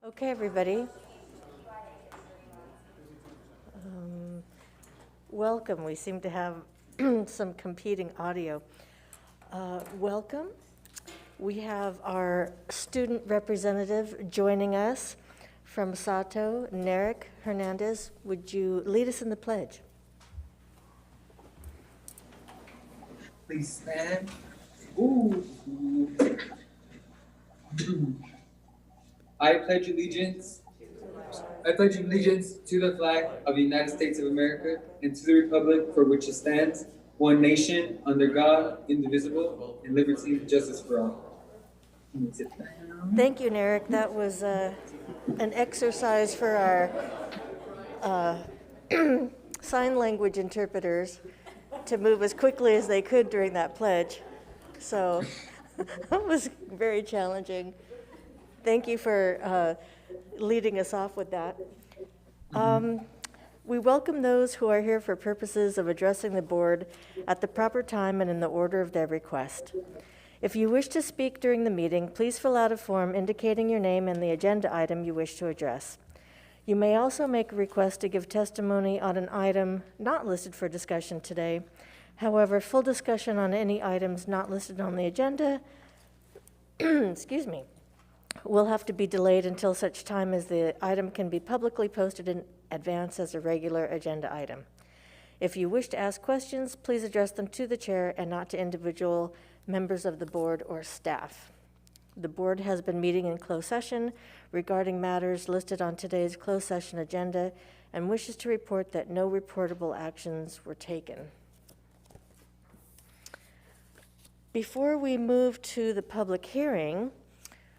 Okay, everybody. Welcome. We seem to have some competing audio. Welcome. We have our student representative joining us from Sato, Narek Hernandez. Would you lead us in the pledge? Please stand. Ooh. I pledge allegiance. I pledge allegiance to the flag of the United States of America and to the republic for which it stands, one nation, under God, indivisible, and liberty and justice for all. Thank you, Narek. That was an exercise for our sign language interpreters to move as quickly as they could during that pledge. So that was very challenging. Thank you for leading us off with that. We welcome those who are here for purposes of addressing the board at the proper time and in the order of their request. If you wish to speak during the meeting, please fill out a form indicating your name and the agenda item you wish to address. You may also make a request to give testimony on an item not listed for discussion today. However, full discussion on any items not listed on the agenda, excuse me, will have to be delayed until such time as the item can be publicly posted in advance as a regular agenda item. If you wish to ask questions, please address them to the chair and not to individual members of the board or staff. The board has been meeting in closed session regarding matters listed on today's closed session agenda and wishes to report that no reportable actions were taken. Before we move to the public hearing,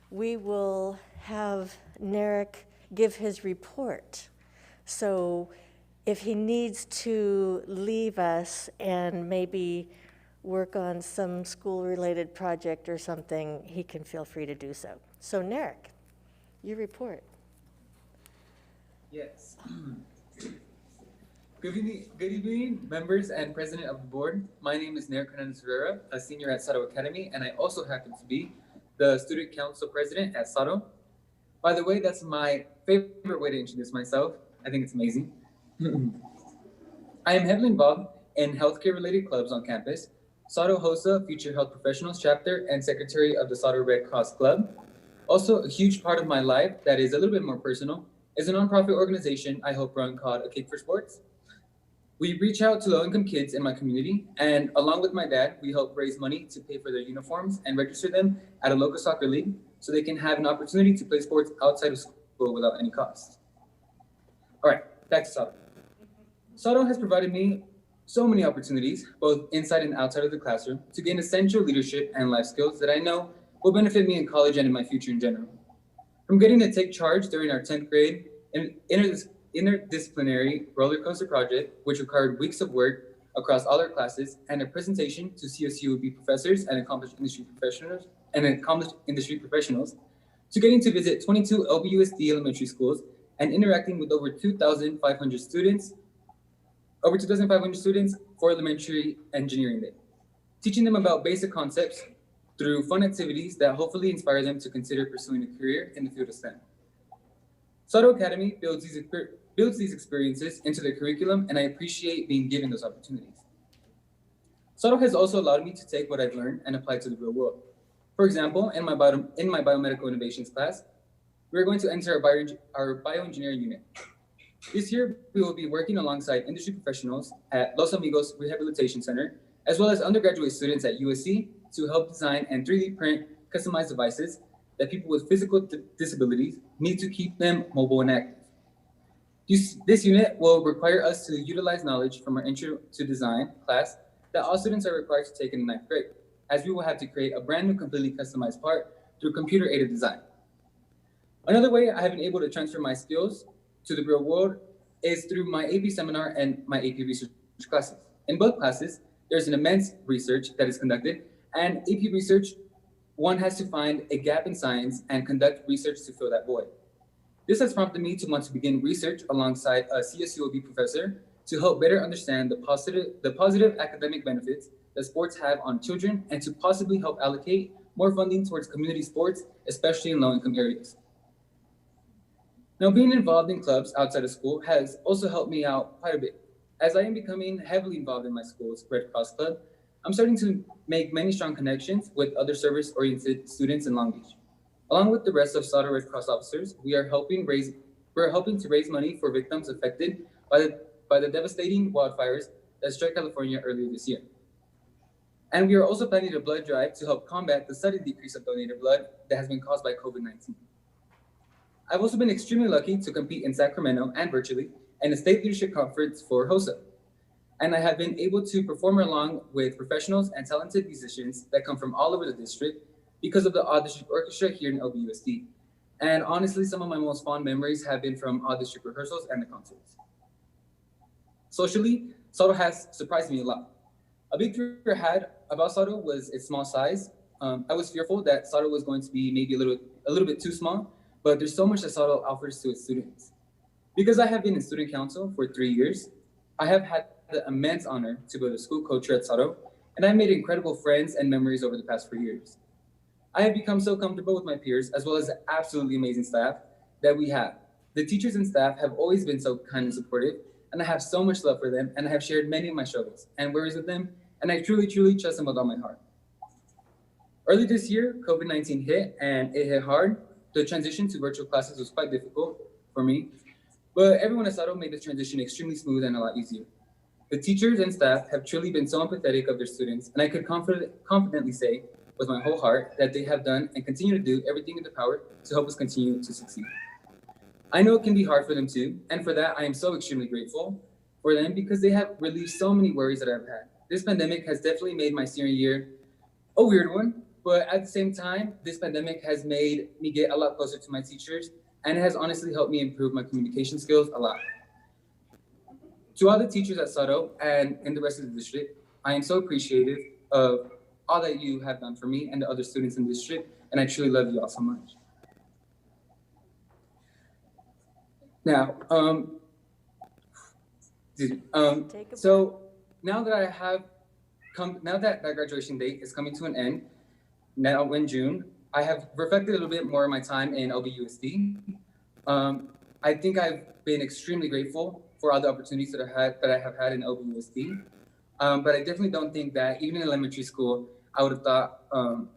we will have Narek give his report. So if he needs to leave us and maybe work on some school-related project or something, he can feel free to do so. So Narek, your report. Yes. Good evening, members and president of the board. My name is Narek Hernandez Herrera, a senior at Sato Academy, and I also happen to be the student council president at Sato. By the way, that's my favorite way to introduce myself. I think it's amazing. I am heavily involved in healthcare-related clubs on campus. Sato HOSA, Future Health Professionals Chapter, and secretary of the Sato Red Cross Club. Also, a huge part of my life that is a little bit more personal is a nonprofit organization I help run called A Kick for Sports. We reach out to low-income kids in my community, and along with my dad, we help raise money to pay for their uniforms and register them at a local soccer league so they can have an opportunity to play sports outside of school without any cost. All right, back to Sato. Sato has provided me so many opportunities, both inside and outside of the classroom, to gain essential leadership and life skills that I know will benefit me in college and in my future in general. From getting to take charge during our 10th grade interdisciplinary roller coaster project, which required weeks of work across all our classes, and a presentation to CSUOB professors and accomplished industry professionals, to getting to visit 22 LBUSD elementary schools and interacting with over 2,500 students for Elementary Engineering Day, teaching them about basic concepts through fun activities that hopefully inspire them to consider pursuing a career in the field of STEM. Sato Academy builds these experiences into their curriculum, and I appreciate being given those opportunities. Sato has also allowed me to take what I've learned and apply it to the real world. For example, in my biomedical innovations class, we're going to enter our bioengineering unit. This year, we will be working alongside industry professionals at Los Amigos Rehabilitation Center, as well as undergraduate students at USC to help design and 3D print customized devices that people with physical disabilities need to keep them mobile and active. This unit will require us to utilize knowledge from our Intro to Design class that all students are required to take in the 9th grade, as we will have to create a brand new completely customized part through computer-aided design. Another way I have been able to transfer my skills to the real world is through my AP seminar and my AP research classes. In both classes, there's an immense research that is conducted, and AP research, one has to find a gap in science and conduct research to fill that void. This has prompted me to want to begin research alongside a CSUOB professor to help better understand the positive academic benefits that sports have on children and to possibly help allocate more funding towards community sports, especially in low-income areas. Now, being involved in clubs outside of school has also helped me out quite a bit. As I am becoming heavily involved in my school's Red Cross Club, I'm starting to make many strong connections with other service-oriented students in Long Beach. Along with the rest of Sauter Red Cross officers, we're helping to raise money for victims affected by the devastating wildfires that struck California earlier this year. And we are also planning a blood drive to help combat the sudden decrease of donated blood that has been caused by COVID-19. I've also been extremely lucky to compete in Sacramento and virtually in the State Leadership Conference for HOSA. And I have been able to perform along with professionals and talented musicians that come from all over the district because of the Odd District Orchestra here in LBUSD. And honestly, some of my most fond memories have been from Odd District rehearsals and the concerts. Socially, Sauter has surprised me a lot. A big fear I had about Sauter was its small size. I was fearful that Sauter was going to be maybe a little bit too small, but there's so much that Sauter offers to its students. Because I have been in student council for 3 years, I have had the immense honor to build a school culture at Sauter, and I've made incredible friends and memories over the past 4 years. I have become so comfortable with my peers, as well as the absolutely amazing staff that we have. The teachers and staff have always been so kind and supportive, and I have so much love for them, and I have shared many of my struggles and worries with them, and I truly, truly trust them with all my heart. Early this year, COVID-19 hit, and it hit hard. The transition to virtual classes was quite difficult for me, but everyone at Sauter made this transition extremely smooth and a lot easier. The teachers and staff have truly been so empathetic of their students, and I could confidently say with my whole heart that they have done and continue to do everything in their power to help us continue to succeed. I know it can be hard for them too, and for that, I am so extremely grateful for them because they have relieved so many worries that I've had. This pandemic has definitely made my senior year a weird one, but at the same time, this pandemic has made me get a lot closer to my teachers, and it has honestly helped me improve my communication skills a lot. To all the teachers at Sauter and in the rest of the district, I am so appreciative of all that you have done for me and the other students in the district, and I truly love you all so much. Now, so now that that graduation date is coming to an end, now in June, I have reflected a little bit more of my time in LBUSD. I think I've been extremely grateful for all the opportunities that I have had in LBUSD. But I definitely don't think that even in elementary school, I would have thought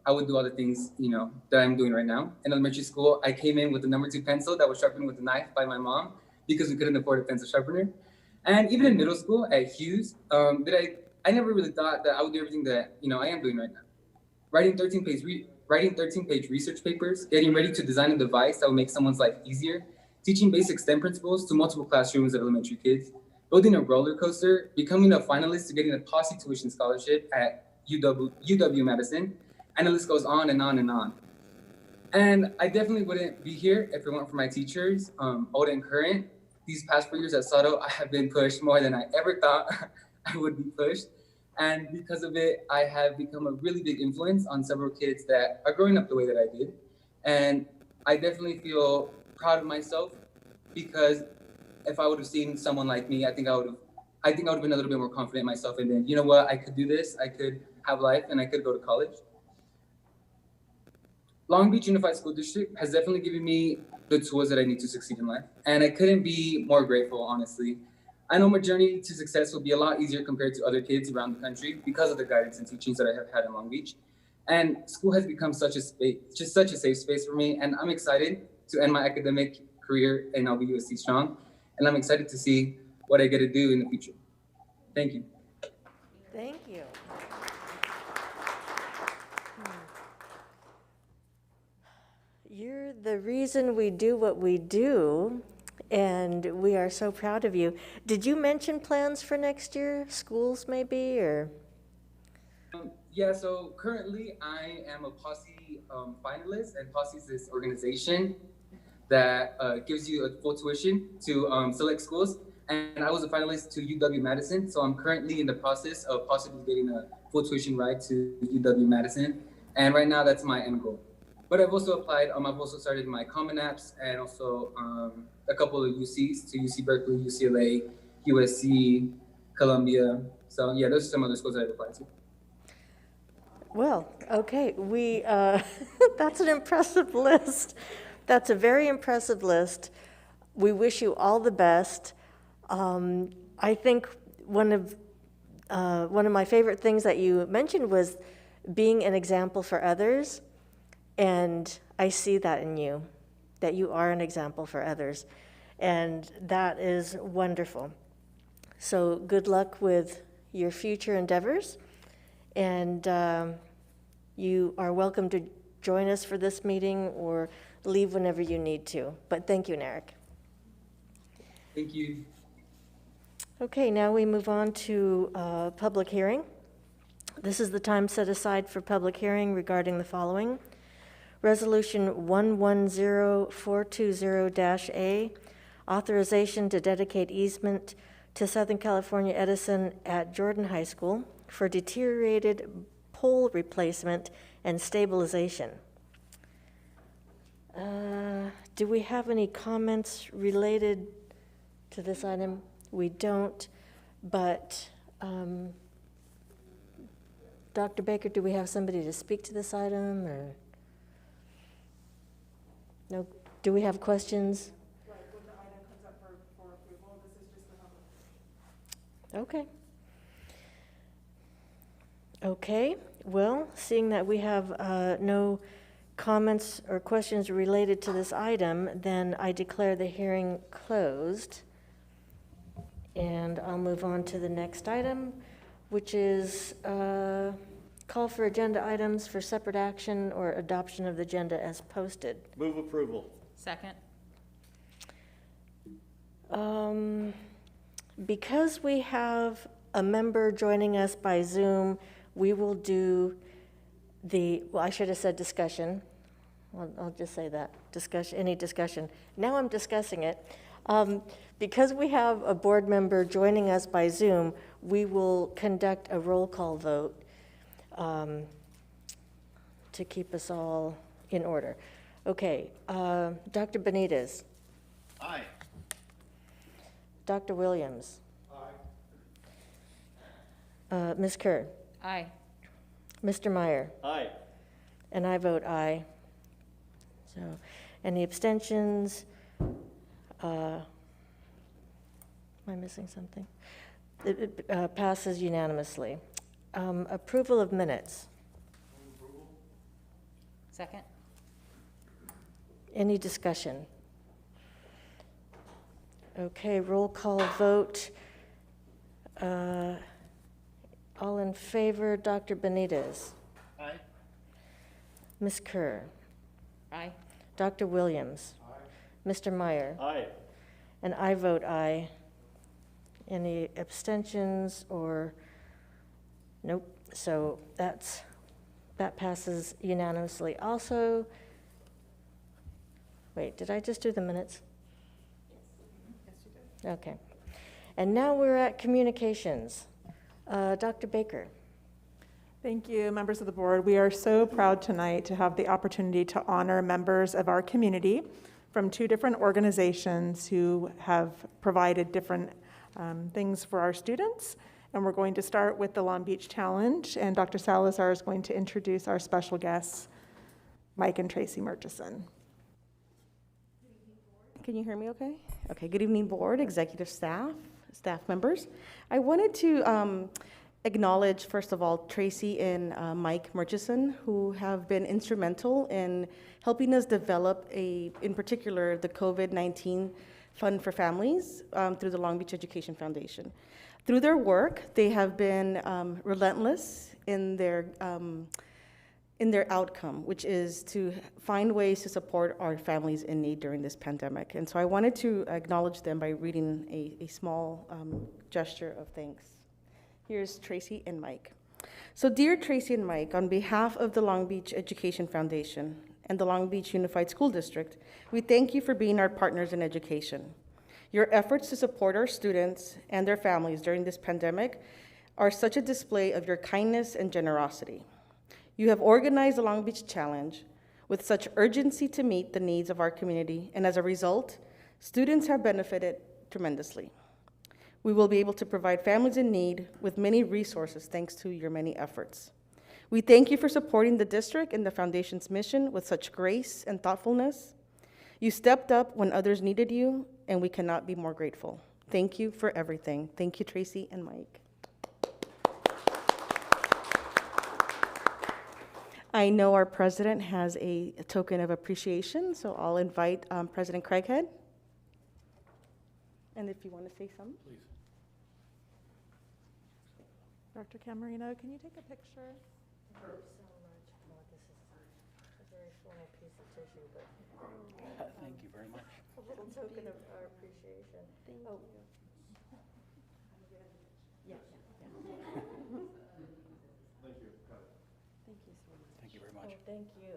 I would do all the things, that I'm doing right now. In elementary school, I came in with a number 2 pencil that was sharpened with a knife by my mom because we couldn't afford a pencil sharpener. And even in middle school at Hughes, I never really thought that I would do everything that, I am doing right now. Writing 13-page research papers, getting ready to design a device that will make someone's life easier, teaching basic STEM principles to multiple classrooms of elementary kids, building a roller coaster, becoming a finalist to getting a Posse tuition scholarship at UW-Madison, and the list goes on and on and on. And I definitely wouldn't be here if it weren't for my teachers, old and current. These past 4 years at Sauter, I have been pushed more than I ever thought I would be pushed. And because of it, I have become a really big influence on several kids that are growing up the way that I did. And I definitely feel proud of myself because if I would have seen someone like me, I think I would have been a little bit more confident in myself. And then, you know what, I could do this, I could have life, and I could go to college. Long Beach Unified School District has definitely given me the tools that I need to succeed in life. And I couldn't be more grateful, honestly. I know my journey to success will be a lot easier compared to other kids around the country because of the guidance and teachings that I have had in Long Beach. And school has become such a safe space for me. And I'm excited to end my academic career in LBUSD strong. And I'm excited to see what I get to do in the future. Thank you. Thank you. You're the reason we do what we do, and we are so proud of you. Did you mention plans for next year, schools maybe, or? Yeah, so currently I am a Posse finalist, and Posse is this organization that gives you a full tuition to select schools. And I was a finalist to UW-Madison, so I'm currently in the process of possibly getting a full tuition ride to UW-Madison. And right now, that's my end goal. But I've also applied, I've also started my Common Apps and also a couple of UCs, to UC Berkeley, UCLA, USC, Columbia. So yeah, those are some other schools that I've applied to. Well, okay, that's an impressive list. That's a very impressive list. we wish you all the best. I think one of my favorite things that you mentioned was being an example for others, and I see that in you, that you are an example for others, and that is wonderful. So good luck with your future endeavors, and you are welcome to join us for this meeting or leave whenever you need to. But thank you, Narek. Thank you. Okay, now we move on to public hearing. This is the time set aside for public hearing regarding the following. Resolution 110420-A, authorization to dedicate easement to Southern California Edison at Jordan High School for deteriorated pole replacement and stabilization. Do we have any comments related to this item? We don't, but Dr. Baker, do we have somebody to speak to this item, or? No, do we have questions? Right, when the item comes up for approval, this is just the number. Okay. Okay, well, seeing that we have no comments or questions related to this item, then I declare the hearing closed. And I'll move on to the next item, which is call for agenda items for separate action or adoption of the agenda as posted. Move approval. Second. Because we have a member joining us by Zoom, we will do well, I should have said discussion. I'll just say that, any discussion. Now I'm discussing it. Because we have a board member joining us by Zoom, we will conduct a roll call vote to keep us all in order. Okay, Dr. Benitez. Aye. Dr. Williams. Aye. Ms. Kerr. Aye. Mr. Meyer. Aye. And I vote aye. So, any abstentions? Am I missing something? It passes unanimously. Approval of minutes. Second. Any discussion? Okay, roll call vote. All in favor, Dr. Benitez. Aye. Ms. Kerr. Aye. Dr. Williams. Mr. Meyer. Aye. And I vote aye. Any abstentions or, nope. So that passes unanimously. Also, wait, did I just do the minutes? Yes, you did. Okay. And now we're at communications. Dr. Baker. Thank you, members of the board. We are so proud tonight to have the opportunity to honor members of our community from 2 different organizations who have provided different things for our students. And we're going to start with the Long Beach Challenge, and Dr. Salazar is going to introduce our special guests, Mike and Tracy Murchison. Can you hear me okay? Okay, good evening, board, executive staff members. I wanted to acknowledge, first of all, Tracy and Mike Murchison, who have been instrumental in helping us develop in particular, the COVID-19 Fund for Families through the Long Beach Education Foundation. Through their work, they have been relentless in their outcome, which is to find ways to support our families in need during this pandemic. And so I wanted to acknowledge them by reading a small gesture of thanks. Here's Tracy and Mike. So dear Tracy and Mike, on behalf of the Long Beach Education Foundation and the Long Beach Unified School District, we thank you for being our partners in education. Your efforts to support our students and their families during this pandemic are such a display of your kindness and generosity. You have organized the Long Beach Challenge with such urgency to meet the needs of our community, and as a result, students have benefited tremendously. We will be able to provide families in need with many resources thanks to your many efforts. We thank you for supporting the district and the foundation's mission with such grace and thoughtfulness. You stepped up when others needed you, and we cannot be more grateful. Thank you for everything. Thank you, Tracy and Mike. I know our president has a token of appreciation, so I'll invite President Craighead. And if you want to say something. Please. Dr. Camarino, can you take a picture? Thank you so much. Well, this is a very formal piece of tissue, but Thank you very much. a little token of our appreciation. Thank you. Yeah, yeah. Thank you very much. Oh, thank you.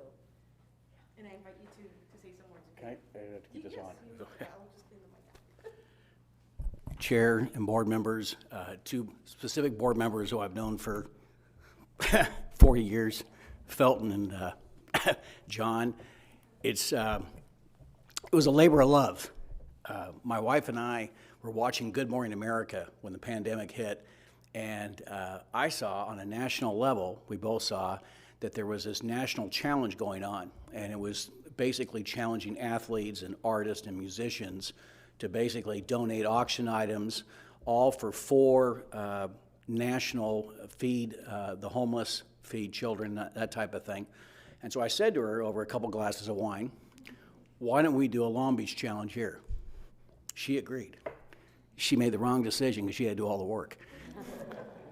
And I invite you to say some words. Can I have to keep this on? I'll just clean the mic. Chair and board members, two specific board members who I've known for 40 years, Felton and John. It was a labor of love. My wife and I were watching Good Morning America when the pandemic hit, and I saw on a national level, we both saw, that there was this national challenge going on, and it was basically challenging athletes and artists and musicians to basically donate auction items, all for 4 national feed the homeless, feed children, that type of thing. And so I said to her over a couple glasses of wine, why don't we do a Long Beach challenge here? She agreed. She made the wrong decision because she had to do all the work.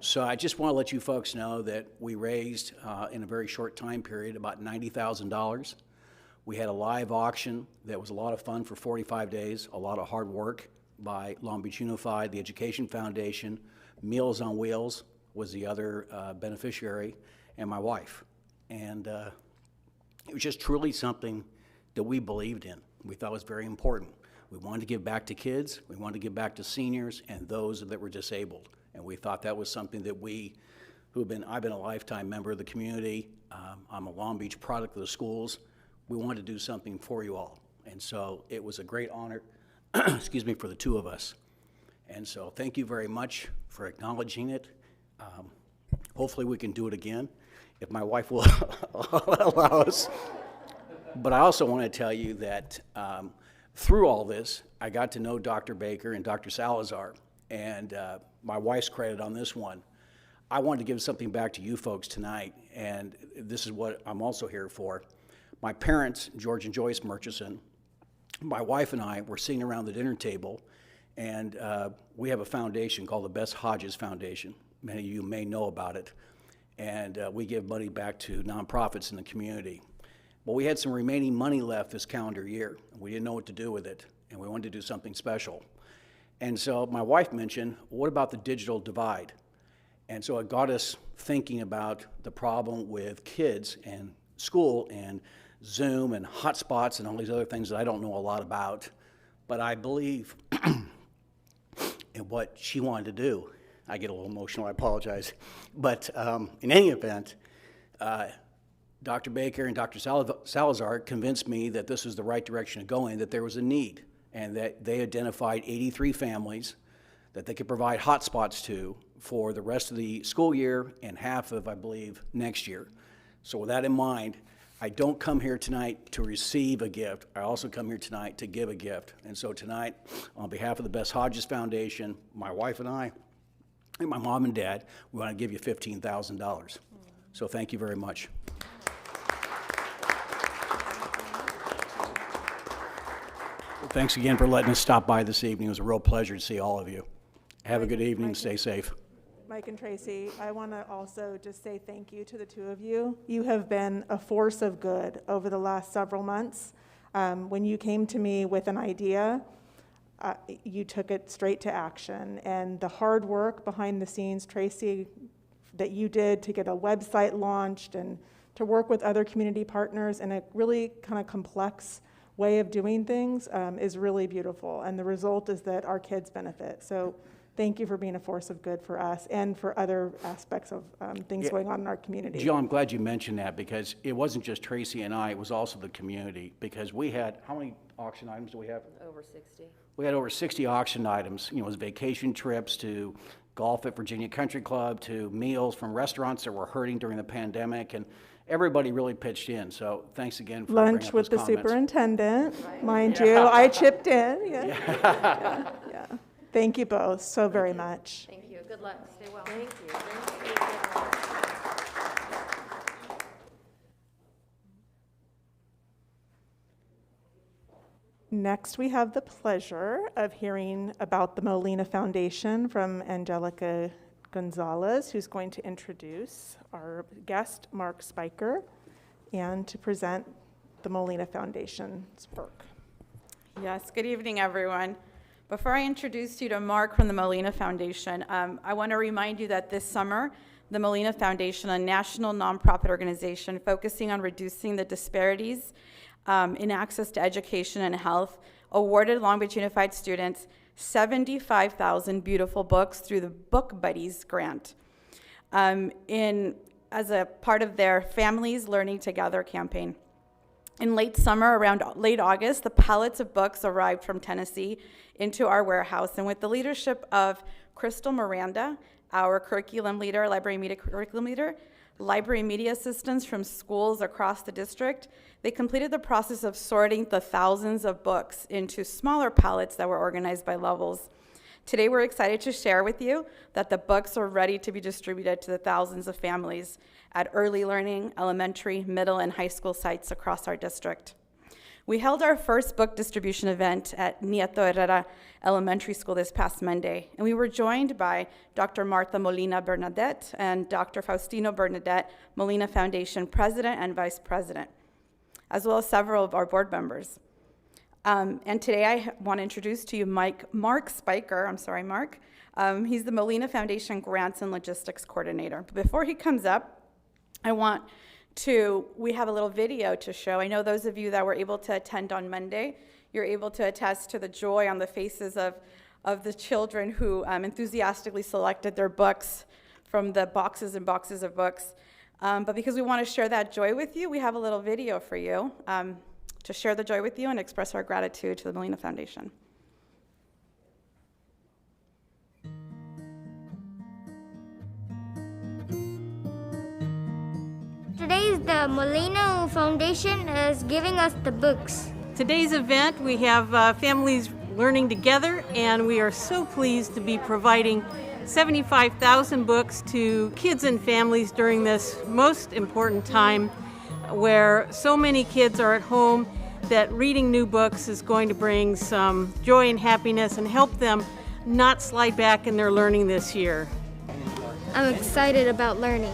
So I just want to let you folks know that we raised, in a very short time period, about $90,000. We had a live auction that was a lot of fun for 45 days, a lot of hard work by Long Beach Unified, the Education Foundation, Meals on Wheels was the other beneficiary, and my wife. And it was just truly something that we believed in. We thought was very important. We wanted to give back to kids, we wanted to give back to seniors and those that were disabled. And we thought that was something that I've been a lifetime member of the community, I'm a Long Beach product of the schools. We wanted to do something for you all. And so it was a great honor, excuse me, for the two of us. And so thank you very much for acknowledging it. Hopefully we can do it again, if my wife will allow us. But I also want to tell you that through all this, I got to know Dr. Baker and Dr. Salazar, and my wife's credit on this one. I wanted to give something back to you folks tonight, and this is what I'm also here for. My parents, George and Joyce Murchison, my wife and I were sitting around the dinner table, and we have a foundation called the Bess Hodges Foundation. Many of you may know about it, and we give money back to nonprofits in the community. But we had some remaining money left this calendar year. We didn't know what to do with it, and we wanted to do something special. And so my wife mentioned, what about the digital divide? And so it got us thinking about the problem with kids and school and Zoom and hotspots and all these other things that I don't know a lot about. But I believe in what she wanted to do. I get a little emotional, I apologize. But in any event, Dr. Baker and Dr. Salazar convinced me that this was the right direction to go in, that there was a need, and that they identified 83 families that they could provide hotspots to for the rest of the school year and half of, I believe, next year. So with that in mind, I don't come here tonight to receive a gift. I also come here tonight to give a gift. And so tonight, on behalf of the Bess Hodges Foundation, my wife and I, and my mom and dad, we want to give you $15,000. So thank you very much. Thanks again for letting us stop by this evening. It was a real pleasure to see all of you. Have a good evening. Stay safe. Mike and Tracy, I want to also just say thank you to the two of you. You have been a force of good over the last several months. When you came to me with an idea, you took it straight to action. And the hard work behind the scenes, Tracy, that you did to get a website launched and to work with other community partners in a really kind of complex way of doing things is really beautiful. And the result is that our kids benefit. So thank you for being a force of good for us and for other aspects of things going on in our community. Jill, I'm glad you mentioned that, because it wasn't just Tracy and I, it was also the community, because we had, how many auction items do we have? Over 60. We had over 60 auction items. You know, it was vacation trips to golf at Virginia Country Club to meals from restaurants that were hurting during the pandemic. And everybody really pitched in, so thanks again for bringing Lunch up with the those comments. superintendent, mind you. I chipped in, yeah. Yeah. Thank you both so very much. Thank you. Good luck. Stay well. Thank you. Next, we have the pleasure of hearing about the Molina Foundation from Angelica Gonzalez, who's going to introduce our guest, Mark Spiker, and to present the Molina Foundation's work. Yes, good evening, everyone. Before I introduce you to Mark from the Molina Foundation, I want to remind you that this summer, the Molina Foundation, a national nonprofit organization focusing on reducing the disparities in access to education and health, awarded Long Beach Unified students 75,000 beautiful books through the Book Buddies grant as a part of their Families Learning Together campaign. In late summer, around late August, the pallets of books arrived from Tennessee into our warehouse, and with the leadership of Crystal Miranda, our curriculum leader, library media curriculum leader, library media assistants from schools across the district, they completed the process of sorting the thousands of books into smaller pallets that were organized by levels. Today, we're excited to share with you that the books are ready to be distributed to the thousands of families at early learning, elementary, middle, and high school sites across our district. We held our first book distribution event at Nieto Herrera Elementary School this past Monday, and we were joined by Dr. Martha Molina Bernadette and Dr. Faustino Bernadette, Molina Foundation President and Vice President, as well as several of our board members. And today I want to introduce to you Mark Spiker. I'm sorry, Mark. He's the Molina Foundation Grants and Logistics Coordinator. But before he comes up, we have a little video to show. I know those of you that were able to attend on Monday, you're able to attest to the joy on the faces of the children who enthusiastically selected their books from the boxes and boxes of books. But because we want to share that joy with you, we have a little video for you to share the joy with you and express our gratitude to the Molina Foundation. Today the Molina Foundation is giving us the books. Today's event, we have families learning together, and we are so pleased to be providing 75,000 books to kids and families during this most important time where so many kids are at home, that reading new books is going to bring some joy and happiness and help them not slide back in their learning this year. I'm excited about learning.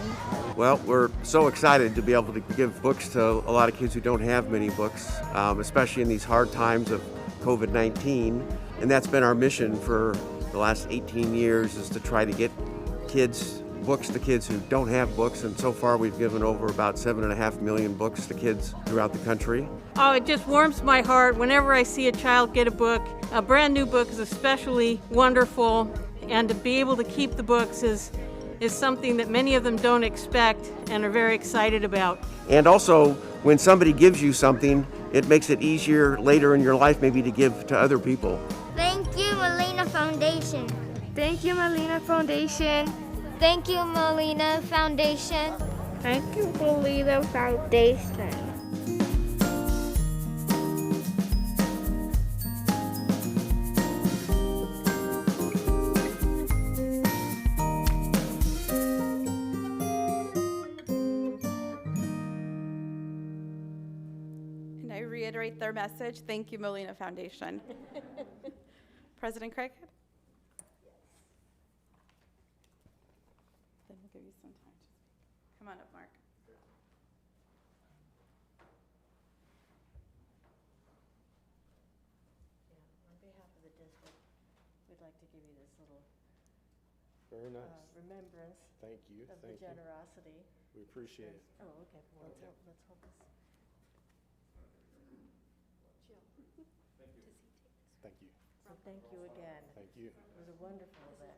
Well, we're so excited to be able to give books to a lot of kids who don't have many books, especially in these hard times of COVID-19. And that's been our mission for the last 18 years, is to try to get books to kids who don't have books. And so far we've given over about 7.5 million books to kids throughout the country. Oh, it just warms my heart whenever I see a child get a book. A brand new book is especially wonderful, and to be able to keep the books is something that many of them don't expect and are very excited about. And also, when somebody gives you something, it makes it easier later in your life maybe to give to other people. Thank you, Molina Foundation. Thank you, Molina Foundation. Thank you, Molina Foundation. Thank you, Molina Foundation. And I reiterate their message. Thank you, Molina Foundation. President Craig? Then we'll give you some time. Come on up, Mark. On behalf of the district, we'd like to give you this little Very nice. remembrance Thank you. of the Thank you. generosity. We appreciate it. Oh, okay. Well, Okay. let's hold this. Thank you. So thank you again. Thank you. It was a wonderful event.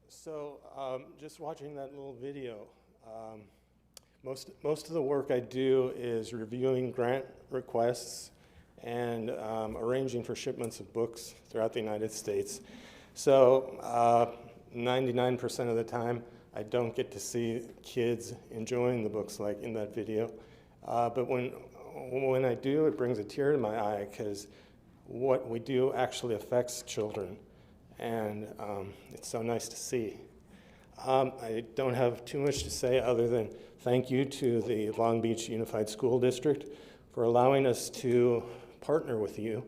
So, just watching that little video, most of the work I do is reviewing grant requests and arranging for shipments of books throughout the United States. So, 99% of the time, I don't get to see kids enjoying the books like in that video. But when I do, it brings a tear to my eye because what we do actually affects children. And it's so nice to see. I don't have too much to say other than thank you to the Long Beach Unified School District for allowing us to partner with you.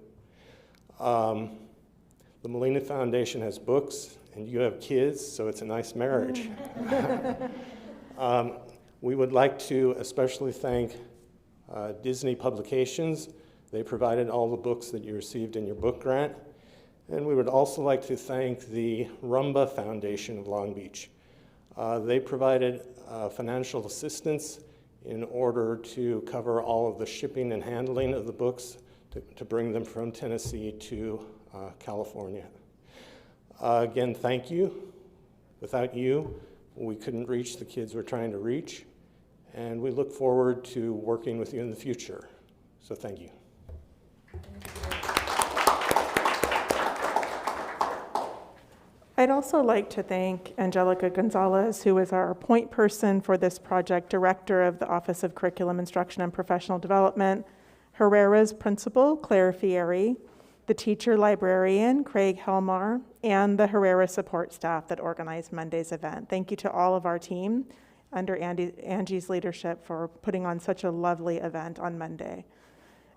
The Molina Foundation has books and you have kids, so it's a nice marriage. We would like to especially thank Disney Publications. They provided all the books that you received in your book grant. And we would also like to thank the Rumba Foundation of Long Beach. They provided financial assistance in order to cover all of the shipping and handling of the books to bring them from Tennessee to California. Again, thank you. Without you, we couldn't reach the kids we're trying to reach, and we look forward to working with you in the future. So thank you. I'd also like to thank Angelica Gonzalez, who is our point person for this project, director of the Office of Curriculum Instruction and Professional Development, Herrera's principal, Claire Fieri, the teacher librarian, Craig Helmar, and the Herrera support staff that organized Monday's event. Thank you to all of our team under Angie's leadership for putting on such a lovely event on Monday.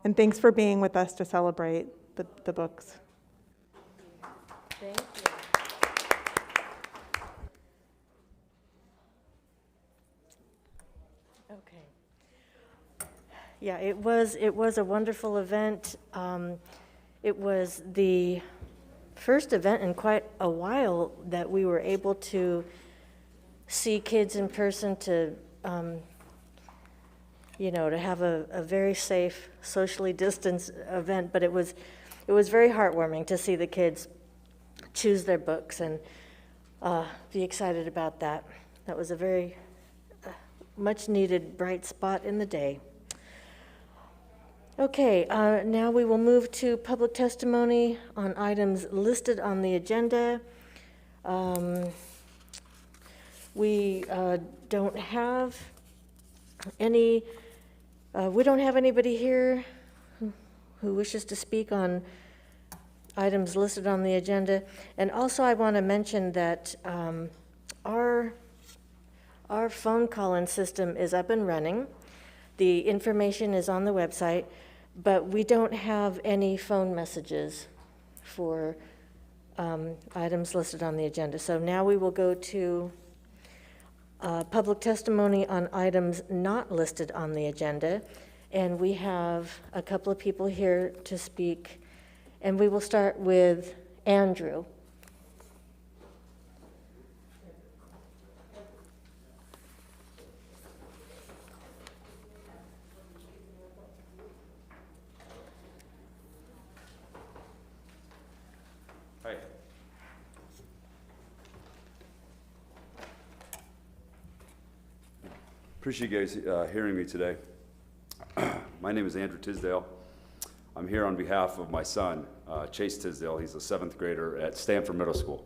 And thanks for being with us to celebrate the books. Thank you. Okay. Yeah, it was a wonderful event. It was the first event in quite a while that we were able to see kids in person, to to have a very safe, socially distanced event. But it was very heartwarming to see the kids choose their books and be excited about that. That was a very much needed bright spot in the day. Okay, now we will move to public testimony on items listed on the agenda. We don't have anybody here who wishes to speak on items listed on the agenda. And also I want to mention that our phone call-in system is up and running. The information is on the website, but we don't have any phone messages for items listed on the agenda. So now we will go to public testimony on items not listed on the agenda. And we have a couple of people here to speak. And we will start with Andrew. Hi. Appreciate you guys hearing me today. My name is Andrew Tisdale. I'm here on behalf of my son, Chase Tisdale. He's a 7th grader at Stanford Middle School.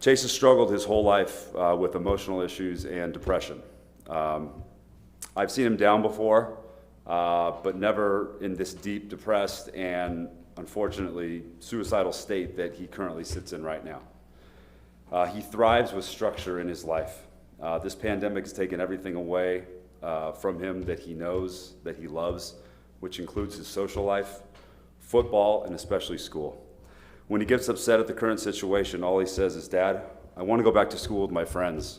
Chase has struggled his whole life with emotional issues and depression. I've seen him down before, but never in this deep, depressed, and unfortunately suicidal state that he currently sits in right now. He thrives with structure in his life. This pandemic has taken everything away from him that he knows, that he loves, which includes his social life, football, and especially school. When he gets upset at the current situation, all he says is, "Dad, I want to go back to school with my friends.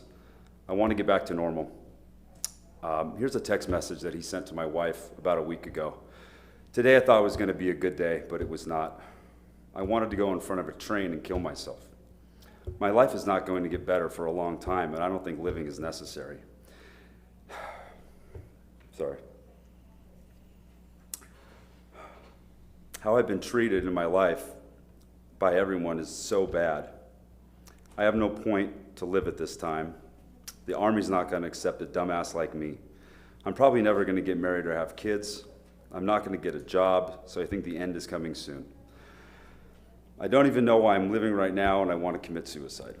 I want to get back to normal." Here's a text message that he sent to my wife about a week ago. "Today I thought it was going to be a good day, but it was not. I wanted to go in front of a train and kill myself. My life is not going to get better for a long time, and I don't think living is necessary." Sorry. How I've been treated in my life by everyone is so bad. I have no point to live at this time. The Army's not going to accept a dumbass like me. I'm probably never going to get married or have kids. I'm not going to get a job, so I think the end is coming soon. I don't even know why I'm living right now, and I want to commit suicide.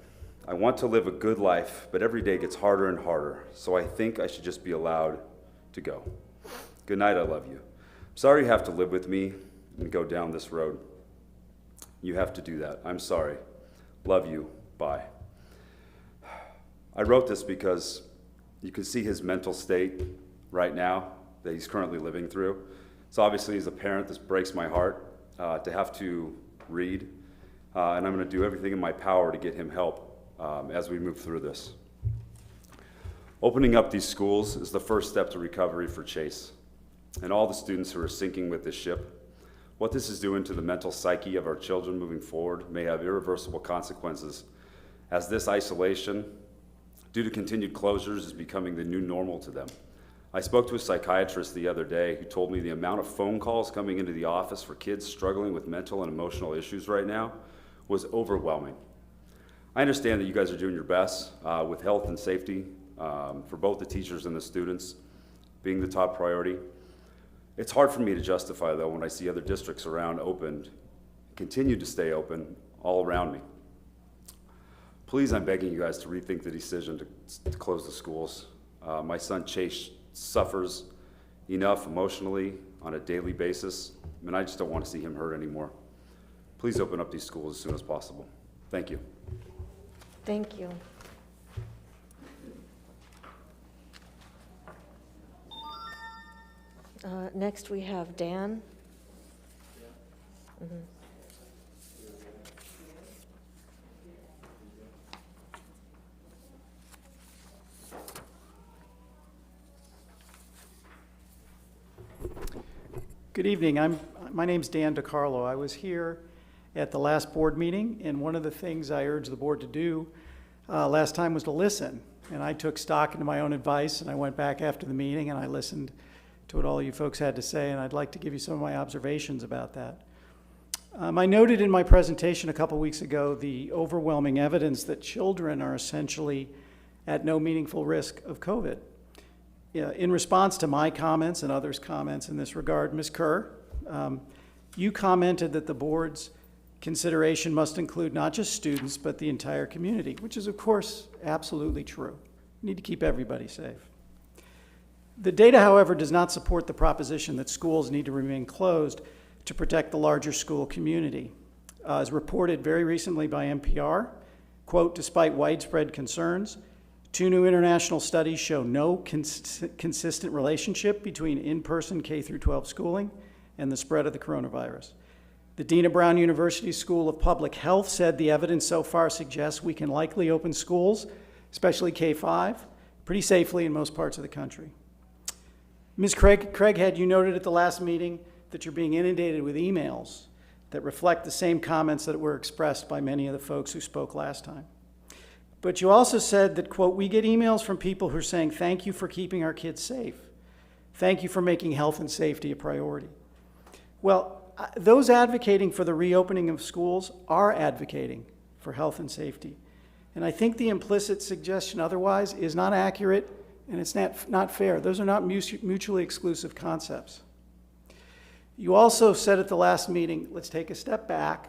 I want to live a good life, but every day gets harder and harder, so I think I should just be allowed to go. Good night, I love you. Sorry you have to live with me and go down this road. You have to do that. I'm sorry. Love you. Bye. I wrote this because you can see his mental state right now that he's currently living through. So obviously, as a parent, this breaks my heart to have to read, and I'm going to do everything in my power to get him help as we move through this. Opening up these schools is the first step to recovery for Chase and all the students who are sinking with this ship. What this is doing to the mental psyche of our children moving forward may have irreversible consequences, as this isolation, due to continued closures, is becoming the new normal to them. I spoke to a psychiatrist the other day who told me the amount of phone calls coming into the office for kids struggling with mental and emotional issues right now was overwhelming. I understand that you guys are doing your best with health and safety for both the teachers and the students being the top priority. It's hard for me to justify, though, when I see other districts around opened, continue to stay open all around me. Please, I'm begging you guys to rethink the decision to close the schools. My son Chase suffers enough emotionally on a daily basis, and I just don't want to see him hurt anymore. Please open up these schools as soon as possible. Thank you. Thank you. Next, we have Dan. Mhm. Good evening. My name's Dan DiCarlo. I was here at the last board meeting, and one of the things I urged the board to do last time was to listen. And I took stock into my own advice, and I went back after the meeting, and I listened to what all you folks had to say, and I'd like to give you some of my observations about that. I noted in my presentation a couple weeks ago the overwhelming evidence that children are essentially at no meaningful risk of COVID. In response to my comments and others' comments in this regard, Ms. Kerr, you commented that the board's consideration must include not just students, but the entire community, which is, of course, absolutely true. We need to keep everybody safe. The data, however, does not support the proposition that schools need to remain closed to protect the larger school community. As reported very recently by NPR, quote, despite widespread concerns, 2 new international studies show no consistent relationship between in-person K-12 schooling and the spread of the coronavirus. The Dina Brown University School of Public Health said the evidence so far suggests we can likely open schools, especially K-5, pretty safely in most parts of the country. Ms. Craighead, you noted at the last meeting that you're being inundated with emails that reflect the same comments that were expressed by many of the folks who spoke last time. But you also said that, quote, we get emails from people who are saying, thank you for keeping our kids safe. Thank you for making health and safety a priority. Well, those advocating for the reopening of schools are advocating for health and safety. And I think the implicit suggestion otherwise is not accurate, and it's not fair. Those are not mutually exclusive concepts. You also said at the last meeting, let's take a step back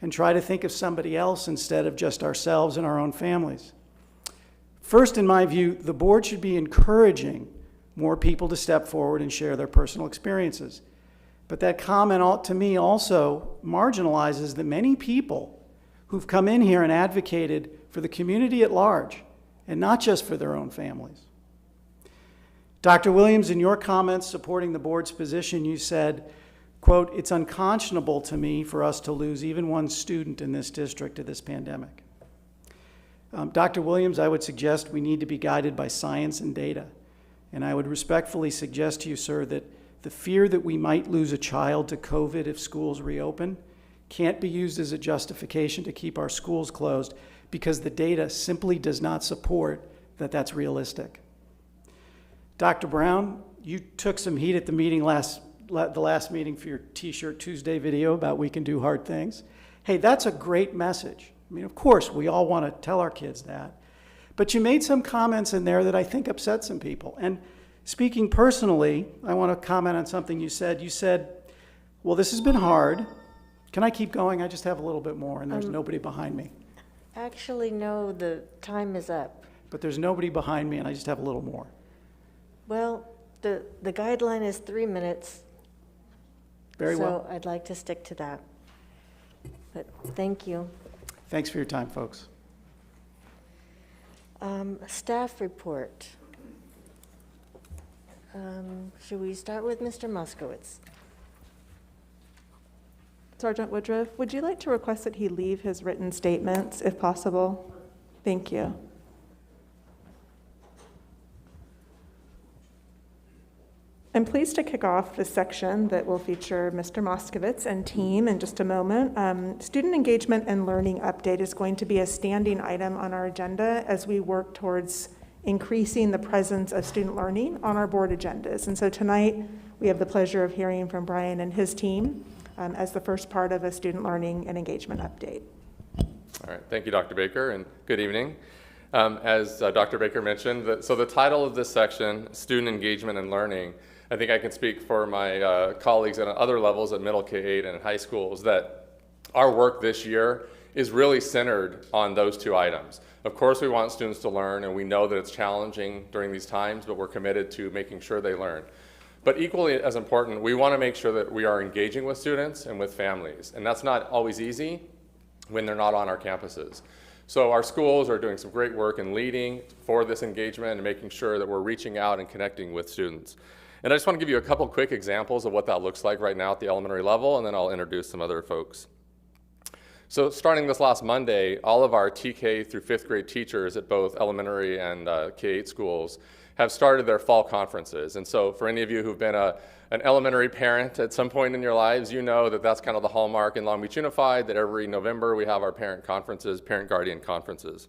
and try to think of somebody else instead of just ourselves and our own families. First, in my view, the board should be encouraging more people to step forward and share their personal experiences. But that comment, to me, also marginalizes the many people who've come in here and advocated for the community at large, and not just for their own families. Dr. Williams, in your comments supporting the board's position, you said, quote, it's unconscionable to me for us to lose even one student in this district to this pandemic. Dr. Williams, I would suggest we need to be guided by science and data. And I would respectfully suggest to you, sir, that the fear that we might lose a child to COVID if schools reopen can't be used as a justification to keep our schools closed, because the data simply does not support that that's realistic. Dr. Brown, you took some heat at the meeting the last meeting for your T-shirt Tuesday video about we can do hard things. Hey, that's a great message. I mean, of course, we all want to tell our kids that. But you made some comments in there that I think upset some people. And speaking personally, I want to comment on something you said. You said, well, this has been hard. Can I keep going? I just have a little bit more, and there's nobody behind me. Actually, no, the time is up. But there's nobody behind me, and I just have a little more. Well, the guideline is 3 minutes. Very well. So I'd like to stick to that. But thank you. Thanks for your time, folks. Staff report. Should we start with Mr. Moskowitz? Sergeant Woodruff, would you like to request that he leave his written statements if possible? Thank you. I'm pleased to kick off this section that will feature Mr. Moskowitz and team in just a moment. Student engagement and learning update is going to be a standing item on our agenda as we work towards increasing the presence of student learning on our board agendas. And so tonight, we have the pleasure of hearing from Brian and his team as the first part of a student learning and engagement update. All right, thank you, Dr. Baker, and good evening. As Dr. Baker mentioned, so the title of this section, Student Engagement and Learning, I think I can speak for my colleagues at other levels at middle K-8 and high schools that our work this year is really centered on those two items. Of course, we want students to learn, and we know that it's challenging during these times, but we're committed to making sure they learn. But equally as important, we want to make sure that we are engaging with students and with families, and that's not always easy when they're not on our campuses. So our schools are doing some great work in leading for this engagement and making sure that we're reaching out and connecting with students. And I just want to give you a couple quick examples of what that looks like right now at the elementary level, and then I'll introduce some other folks. So starting this last Monday, all of our TK through 5th grade teachers at both elementary and K-8 schools have started their fall conferences. And so for any of you who've been an elementary parent at some point in your lives, you know that that's kind of the hallmark in Long Beach Unified, that every November we have our parent conferences, parent-guardian conferences.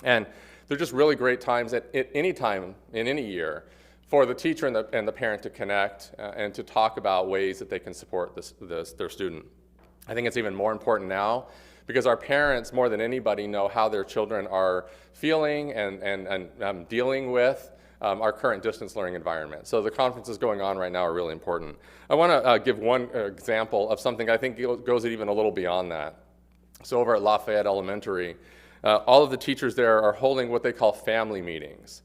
And they're just really great times at any time in any year for the teacher and the parent to connect and to talk about ways that they can support their student. I think it's even more important now because our parents, more than anybody, know how their children are feeling and dealing with our current distance learning environment. So the conferences going on right now are really important. I want to give one example of something I think goes even a little beyond that. So over at Lafayette Elementary, all of the teachers there are holding what they call family meetings.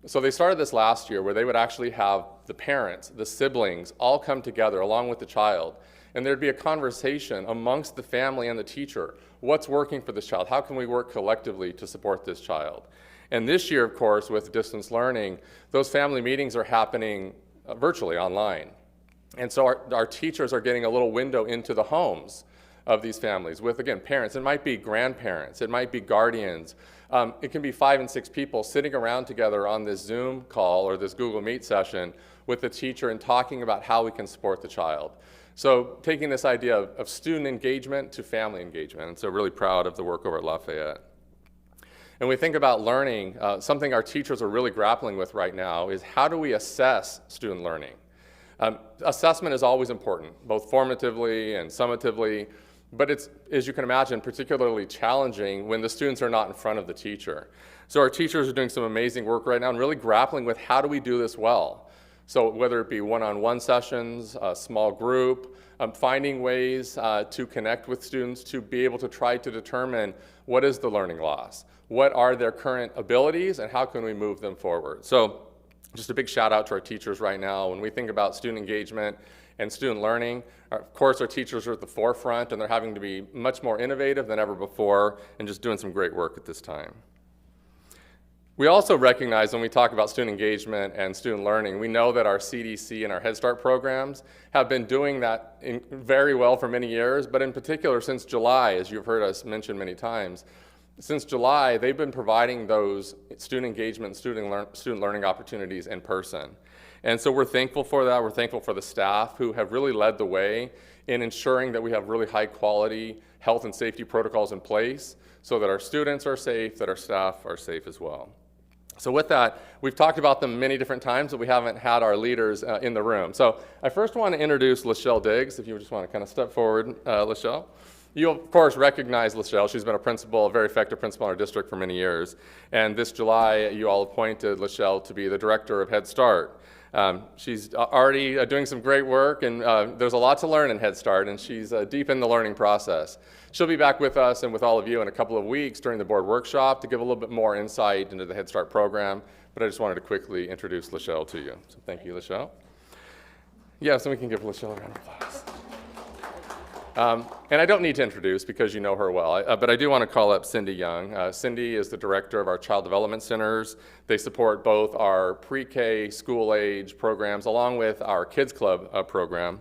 So they started this last year where they would actually have the parents, the siblings, all come together along with the child. And there'd be a conversation amongst the family and the teacher. What's working for this child? How can we work collectively to support this child? And this year, of course, with distance learning, those family meetings are happening virtually online. And so our teachers are getting a little window into the homes of these families with, again, parents. It might be grandparents. It might be guardians. It can be 5 and 6 people sitting around together on this Zoom call or this Google Meet session with the teacher and talking about how we can support the child. So taking this idea of student engagement to family engagement. And so really proud of the work over at Lafayette. And we think about learning, something our teachers are really grappling with right now is how do we assess student learning? Assessment is always important, both formatively and summatively, but it's, as you can imagine, particularly challenging when the students are not in front of the teacher. So our teachers are doing some amazing work right now and really grappling with how do we do this well? So whether it be one-on-one sessions, a small group, finding ways to connect with students to be able to try to determine what is the learning loss, what are their current abilities, and how can we move them forward. So just a big shout out to our teachers right now. When we think about student engagement and student learning, of course our teachers are at the forefront and they're having to be much more innovative than ever before and just doing some great work at this time. We also recognize when we talk about student engagement and student learning, we know that our CDC and our Head Start programs have been doing that very well for many years, but in particular since July, as you've heard us mention many times, since July, they've been providing those student engagement, student learning opportunities in person. And so we're thankful for that. We're thankful for the staff who have really led the way in ensuring that we have really high quality health and safety protocols in place so that our students are safe, that our staff are safe as well. So with that, we've talked about them many different times, but we haven't had our leaders in the room. So I first want to introduce Lachelle Diggs, if you just want to kind of step forward, Lachelle. You, of course, recognize Lachelle. She's been a principal, a very effective principal in our district for many years. And this July, you all appointed Lachelle to be the director of Head Start. She's already doing some great work, and there's a lot to learn in Head Start, and she's deep in the learning process. She'll be back with us and with all of you in a couple of weeks during the board workshop to give a little bit more insight into the Head Start program, but I just wanted to quickly introduce Lachelle to you. So thank you, Lachelle. Yes, and we can give Lachelle a round of applause. And I don't need to introduce because you know her well, but I do want to call up Cindy Young. Cindy is the director of our Child Development Centers. They support both our pre-K school age programs along with our Kids Club program.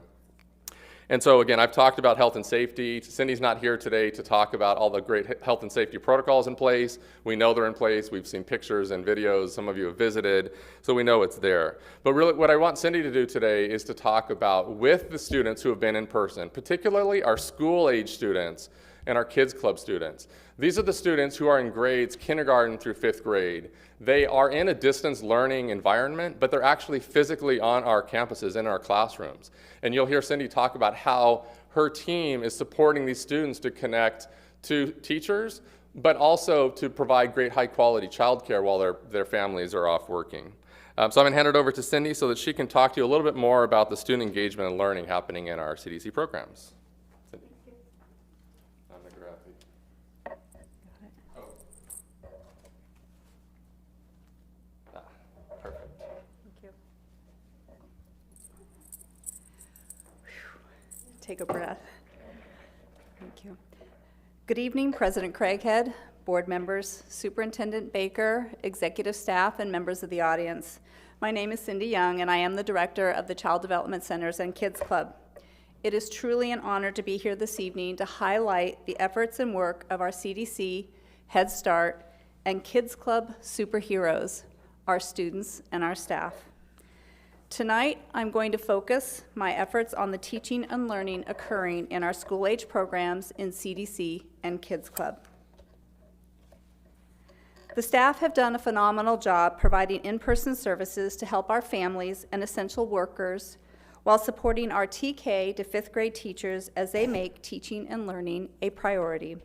And so again, I've talked about health and safety. Cindy's not here today to talk about all the great health and safety protocols in place. We know they're in place. We've seen pictures and videos. Some of you have visited, so we know it's there. But really what I want Cindy to do today is to talk about with the students who have been in person, particularly our school age students and our Kids Club students. These are the students who are in grades kindergarten through 5th grade. They are in a distance learning environment, but they're actually physically on our campuses, in our classrooms. And you'll hear Cindy talk about how her team is supporting these students to connect to teachers, but also to provide great high quality childcare while their families are off working. So I'm gonna hand it over to Cindy so that she can talk to you a little bit more about the student engagement and learning happening in our CDC programs. Cindy. I'm gonna grab the- Perfect. Thank you. Take a breath. Thank you. Good evening, President Craighead, board members, Superintendent Baker, executive staff, and members of the audience. My name is Cindy Young, and I am the director of the Child Development Centers and Kids Club. It is truly an honor to be here this evening to highlight the efforts and work of our CDC, Head Start, and Kids Club superheroes, our students and our staff. Tonight, I'm going to focus my efforts on the teaching and learning occurring in our school-age programs in CDC and Kids Club. The staff have done a phenomenal job providing in-person services to help our families and essential workers while supporting our TK to 5th grade teachers as they make teaching and learning a priority.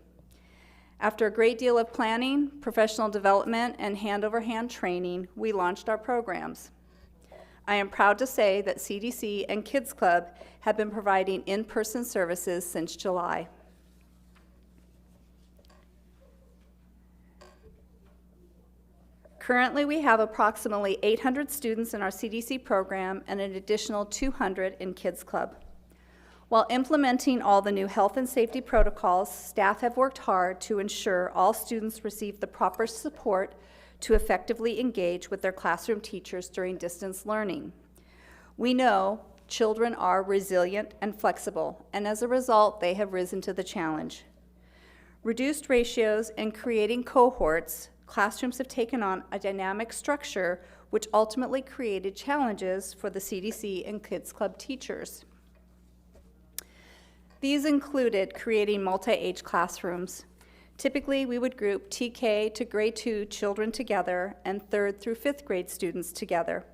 After a great deal of planning, professional development, and hand-over-hand training, we launched our programs. I am proud to say that CDC and Kids Club have been providing in-person services since July. Currently, we have approximately 800 students in our CDC program and an additional 200 in Kids Club. While implementing all the new health and safety protocols, staff have worked hard to ensure all students receive the proper support to effectively engage with their classroom teachers during distance learning. We know children are resilient and flexible, and as a result, they have risen to the challenge. Reduced ratios and creating cohorts, classrooms have taken on a dynamic structure which ultimately created challenges for the CDC and Kids Club teachers. These included creating multi-age classrooms. Typically, we would group TK to grade 2 children together and 3rd through 5th grade students together.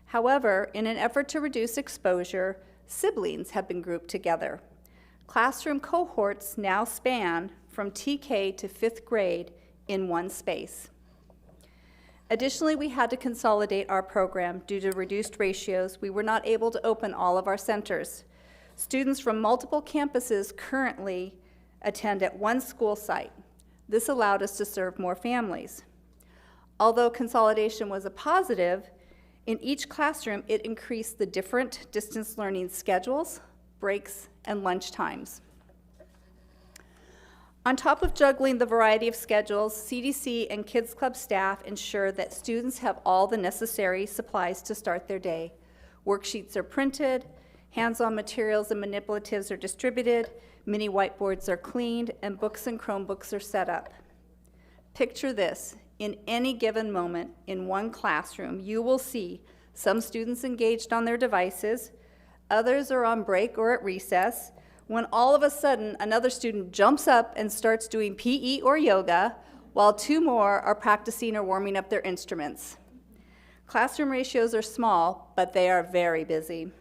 However, in an effort to reduce exposure, siblings have been grouped together. Classroom cohorts now span from TK to 5th grade in one space. Additionally, we had to consolidate our program due to reduced ratios. We were not able to open all of our centers. Students from multiple campuses currently attend at one school site. This allowed us to serve more families. Although consolidation was a positive, in each classroom it increased the different distance learning schedules, breaks, and lunch times. On top of juggling the variety of schedules, CDC and Kids Club staff ensure that students have all the necessary supplies to start their day. Worksheets are printed, hands-on materials and manipulatives are distributed, mini whiteboards are cleaned, and books and Chromebooks are set up. Picture this. In any given moment in one classroom, you will see some students engaged on their devices, others are on break or at recess, when all of a sudden another student jumps up and starts doing PE or yoga, while 2 more are practicing or warming up their instruments. Classroom ratios are small, but they are very busy.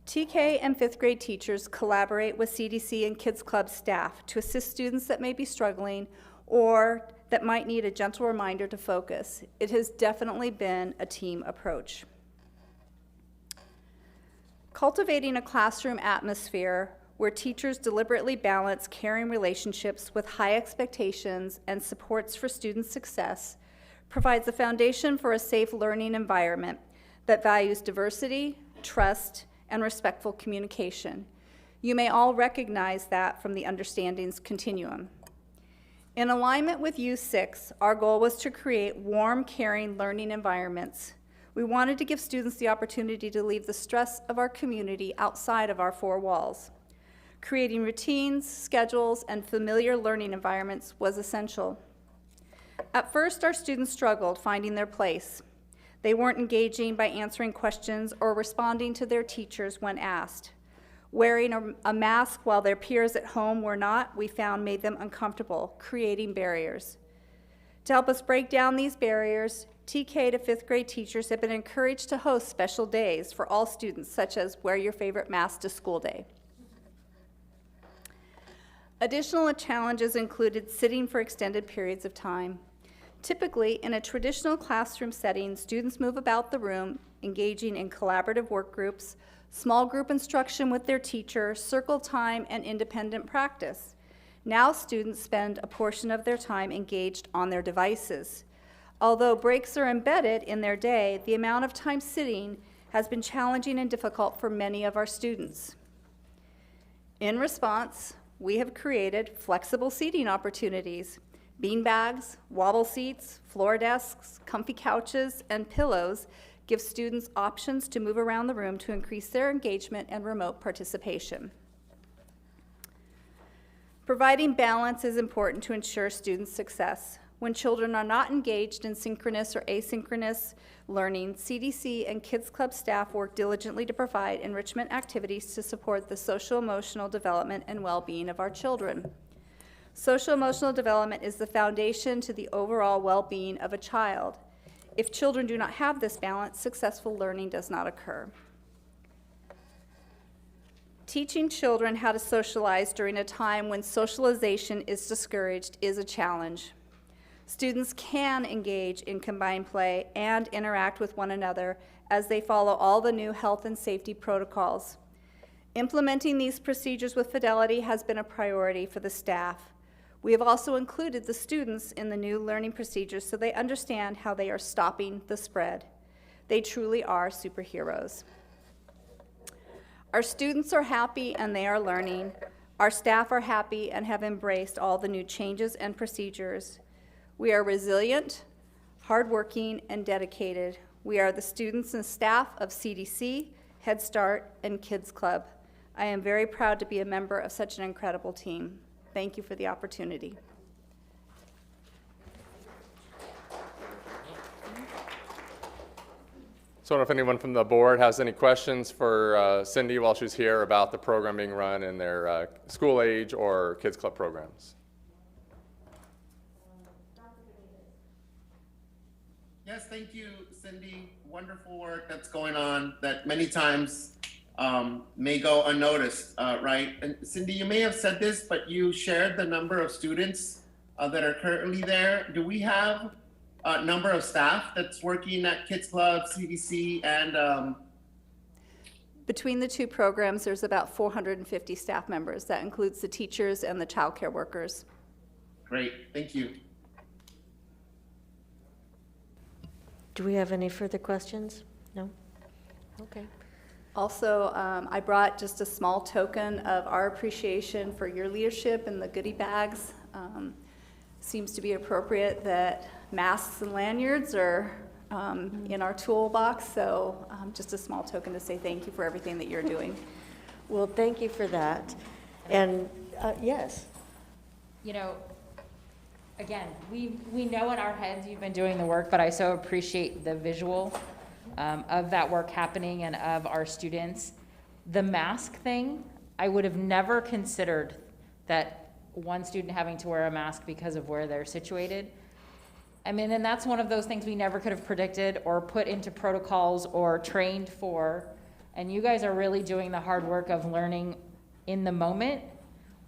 TK and 5th grade teachers collaborate with CDC and Kids Club staff to assist students that may be struggling or that might need a gentle reminder to focus. It has definitely been a team approach. Cultivating a classroom atmosphere where teachers deliberately balance caring relationships with high expectations and supports for student success provides a foundation for a safe learning environment that values diversity, trust, and respectful communication. You may all recognize that from the Understandings Continuum. In alignment with U6, our goal was to create warm, caring learning environments. We wanted to give students the opportunity to leave the stress of our community outside of our four walls. Creating routines, schedules, and familiar learning environments was essential. At first, our students struggled finding their place. They weren't engaging by answering questions or responding to their teachers when asked. Wearing a mask while their peers at home were not, we found made them uncomfortable, creating barriers. To help us break down these barriers, TK to 5th grade teachers have been encouraged to host special days for all students, such as Wear Your Favorite Mask to School Day. Additional challenges included sitting for extended periods of time. Typically, in a traditional classroom setting, students move about the room, engaging in collaborative work groups, small group instruction with their teacher, circle time, and independent practice. Now students spend a portion of their time engaged on their devices. Although breaks are embedded in their day, the amount of time sitting has been challenging and difficult for many of our students. In response, we have created flexible seating opportunities. Beanbags, wobble seats, floor desks, comfy couches, and pillows give students options to move around the room to increase their engagement and remote participation. Providing balance is important to ensure student success. When children are not engaged in synchronous or asynchronous learning, CDC and Kids Club staff work diligently to provide enrichment activities to support the social-emotional development and well-being of our children. Social-emotional development is the foundation to the overall well-being of a child. If children do not have this balance, successful learning does not occur. Teaching children how to socialize during a time when socialization is discouraged is a challenge. Students can engage in combined play and interact with one another as they follow all the new health and safety protocols. Implementing these procedures with fidelity has been a priority for the staff. We have also included the students in the new learning procedures so they understand how they are stopping the spread. They truly are superheroes. Our students are happy and they are learning. Our staff are happy and have embraced all the new changes and procedures. We are resilient, hardworking, and dedicated. We are the students and staff of CDC, Head Start, and Kids Club. I am very proud to be a member of such an incredible team. Thank you for the opportunity. So I don't know if anyone from the board has any questions for Cindy while she's here about the program being run in their school age or Kids Club programs. Yes, thank you, Cindy. Wonderful work that's going on that many times may go unnoticed, right? And Cindy, you may have said this, but you shared the number of students that are currently there. Do we have a number of staff that's working at Kids Club, CDC, and Between the two programs, there's about 450 staff members. That includes the teachers and the child care workers. Great, thank you. Do we have any further questions? No? Okay. Also, I brought just a small token of our appreciation for your leadership in the goodie bags. Seems to be appropriate that masks and lanyards are in our toolbox, so just a small token to say thank you for everything that you're doing. Well, thank you for that. And yes. You know, again, we know in our heads you've been doing the work, but I so appreciate the visual of that work happening and of our students. The mask thing, I would have never considered that one student having to wear a mask because of where they're situated. I mean, and that's one of those things we never could have predicted or put into protocols or trained for. And you guys are really doing the hard work of learning in the moment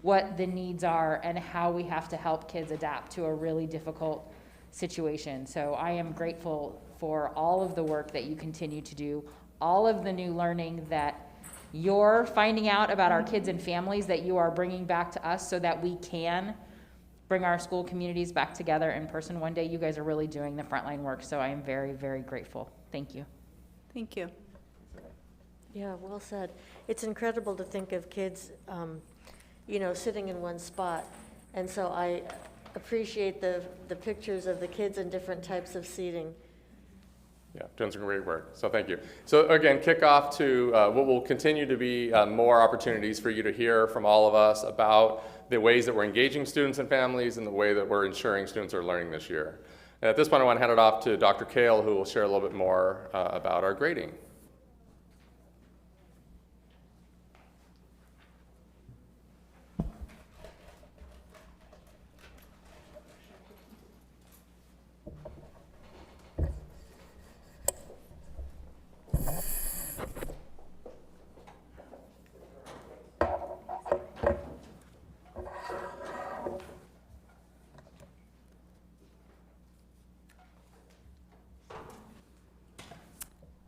what the needs are and how we have to help kids adapt to a really difficult situation. So I am grateful for all of the work that you continue to do, all of the new learning that you're finding out about our kids and families that you are bringing back to us so that we can bring our school communities back together in person one day. You guys are really doing the frontline work, so I am very, very grateful. Thank you. Thank you. Yeah, well said. It's incredible to think of kids, sitting in one spot. And so I appreciate the pictures of the kids in different types of seating. Yeah, doing some great work, so thank you. So again, kick off to what will continue to be more opportunities for you to hear from all of us about the ways that we're engaging students and families and the way that we're ensuring students are learning this year. And at this point, I want to hand it off to Dr. Kale, who will share a little bit more about our grading.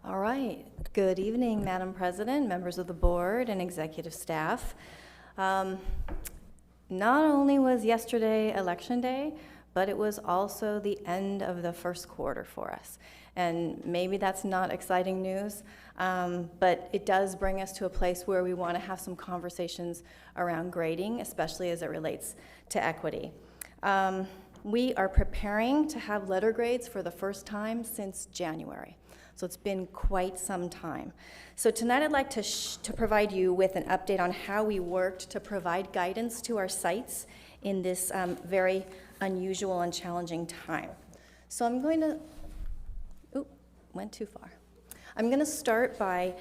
All right. Good evening, Madam President, members of the board, and executive staff. Not only was yesterday Election Day, but it was also the end of the first quarter for us. And maybe that's not exciting news, but it does bring us to a place where we want to have some conversations around grading, especially as it relates to equity. We are preparing to have letter grades for the first time since January. So it's been quite some time. So tonight I'd like to provide you with an update on how we worked to provide guidance to our sites in this very unusual and challenging time. So I'm going to, went too far. I'm going to start by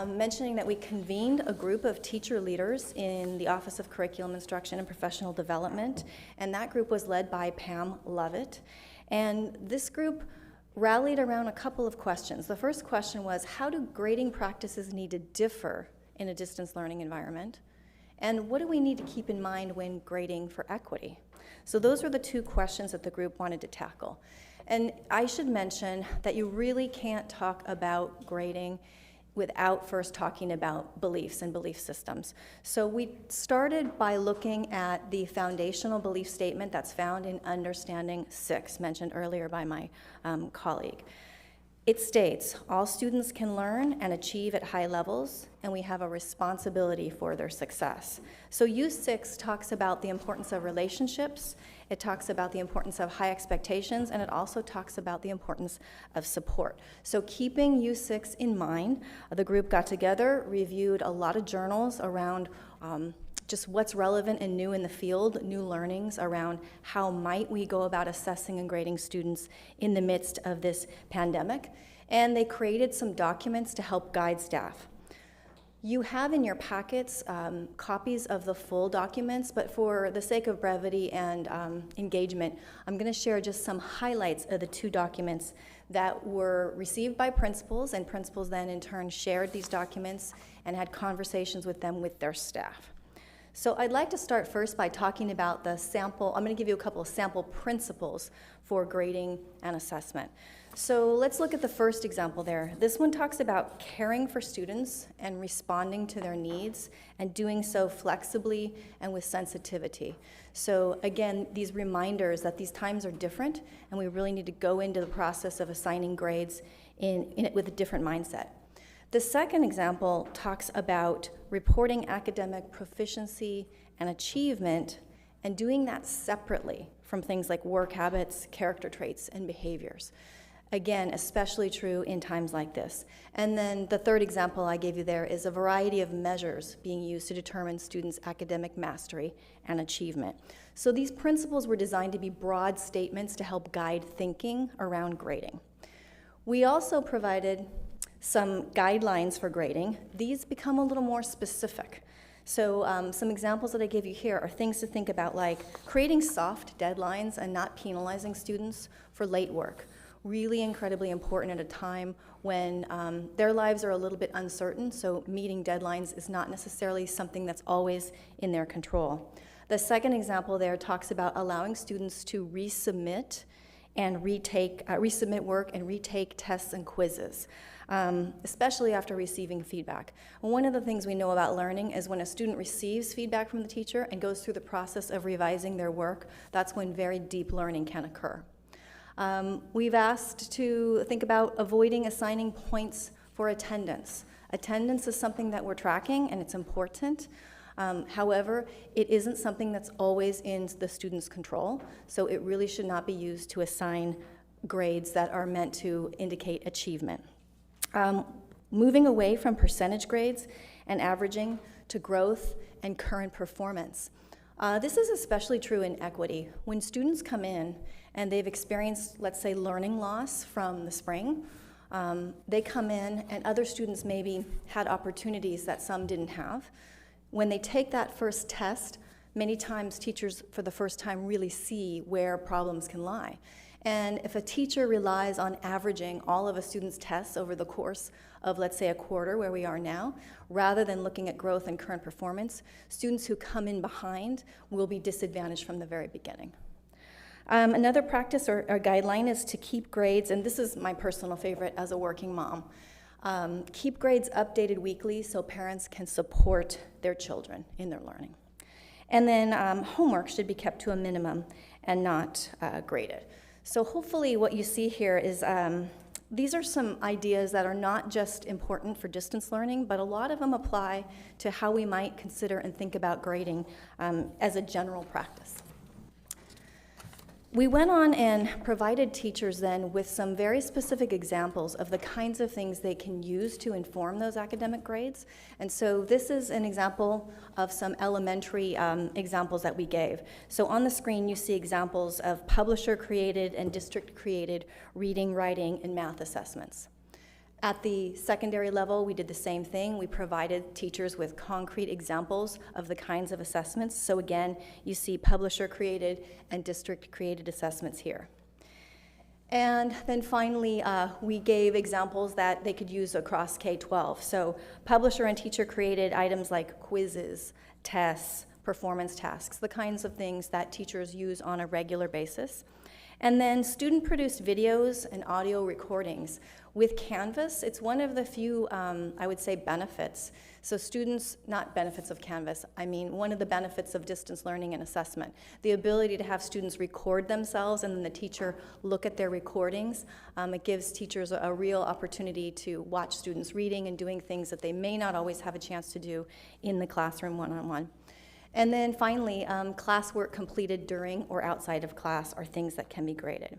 mentioning that we convened a group of teacher leaders in the Office of Curriculum Instruction and Professional Development, and that group was led by Pam Lovett. And this group rallied around a couple of questions. The first question was, how do grading practices need to differ in a distance learning environment? And what do we need to keep in mind when grading for equity? So those were the two questions that the group wanted to tackle. And I should mention that you really can't talk about grading without first talking about beliefs and belief systems. So we started by looking at the foundational belief statement that's found in Understanding 6, mentioned earlier by my colleague. It states, all students can learn and achieve at high levels, and we have a responsibility for their success. So U6 talks about the importance of relationships, it talks about the importance of high expectations, and it also talks about the importance of support. So keeping U6 in mind, the group got together, reviewed a lot of journals around just what's relevant and new in the field, new learnings around how might we go about assessing and grading students in the midst of this pandemic. And they created some documents to help guide staff. You have in your packets copies of the full documents, but for the sake of brevity and engagement, I'm going to share just some highlights of the two documents that were received by principals, and principals then in turn shared these documents and had conversations with them with their staff. So I'd like to start first by talking about the sample. I'm going to give you a couple of sample principles for grading and assessment. So let's look at the first example there. This one talks about caring for students and responding to their needs and doing so flexibly and with sensitivity. So again, these reminders that these times are different and we really need to go into the process of assigning grades in it with a different mindset. The second example talks about reporting academic proficiency and achievement and doing that separately from things like work habits, character traits, and behaviors. Again, especially true in times like this. And then the third example I gave you there is a variety of measures being used to determine students' academic mastery and achievement. So these principles were designed to be broad statements to help guide thinking around grading. We also provided some guidelines for grading. These become a little more specific. So some examples that I give you here are things to think about, like creating soft deadlines and not penalizing students for late work. Really incredibly important at a time when their lives are a little bit uncertain, so meeting deadlines is not necessarily something that's always in their control. The second example there talks about allowing students to resubmit and resubmit work and retake tests and quizzes. especially after receiving feedback. One of the things we know about learning is when a student receives feedback from the teacher and goes through the process of revising their work, that's when very deep learning can occur. We've asked to think about avoiding assigning points for attendance. Attendance is something that we're tracking and it's important. However, it isn't something that's always in the student's control, so it really should not be used to assign grades that are meant to indicate achievement. Moving away from percentage grades and averaging to growth and current performance. This is especially true in equity. When students come in and they've experienced, let's say, learning loss from the spring, they come in and other students maybe had opportunities that some didn't have. When they take that first test, many times teachers for the first time really see where problems can lie. And if a teacher relies on averaging all of a student's tests over the course of, let's say, a quarter, where we are now, rather than looking at growth and current performance, students who come in behind will be disadvantaged from the very beginning. Another practice or guideline is to keep grades, and this is my personal favorite as a working mom. Keep grades updated weekly so parents can support their children in their learning. And then homework should be kept to a minimum and not graded. So hopefully what you see here is these are some ideas that are not just important for distance learning, but a lot of them apply to how we might consider and think about grading as a general practice. We went on and provided teachers then with some very specific examples of the kinds of things they can use to inform those academic grades. And so this is an example of some elementary examples that we gave. So on the screen you see examples of publisher-created and district-created reading, writing, and math assessments. At the secondary level, we did the same thing. We provided teachers with concrete examples of the kinds of assessments. So again, you see publisher-created and district-created assessments here. And then finally, we gave examples that they could use across K-12. So publisher and teacher-created items like quizzes, tests, performance tasks, the kinds of things that teachers use on a regular basis. And then student-produced videos and audio recordings. With Canvas, it's one of the few, I would say, benefits. So students, not benefits of Canvas, I mean one of the benefits of distance learning and assessment. The ability to have students record themselves and then the teacher look at their recordings. It gives teachers a real opportunity to watch students reading and doing things that they may not always have a chance to do in the classroom one-on-one. And then finally, classwork completed during or outside of class are things that can be graded.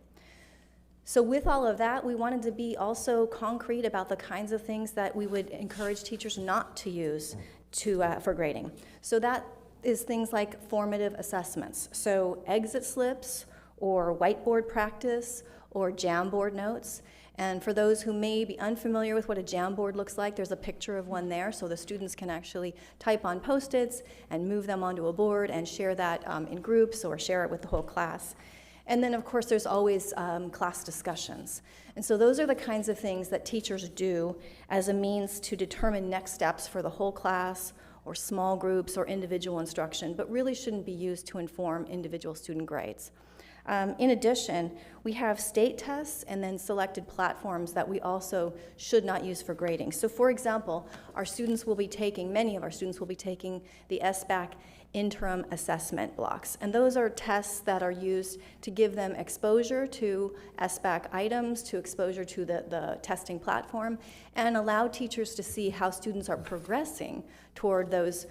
So with all of that, we wanted to be also concrete about the kinds of things that we would encourage teachers not to use for grading. So that is things like formative assessments. So exit slips or whiteboard practice or Jamboard notes. And for those who may be unfamiliar with what a Jamboard looks like, there's a picture of one there, so the students can actually type on Post-its and move them onto a board and share that in groups or share it with the whole class. And then, of course, there's always class discussions. And so those are the kinds of things that teachers do as a means to determine next steps for the whole class or small groups or individual instruction, but really shouldn't be used to inform individual student grades. In addition, we have state tests and then selected platforms that we also should not use for grading. So for example, many of our students will be taking the SBAC interim assessment blocks. And those are tests that are used to give them exposure to SBAC items, to exposure to the testing platform, and allow teachers to see how students are progressing toward those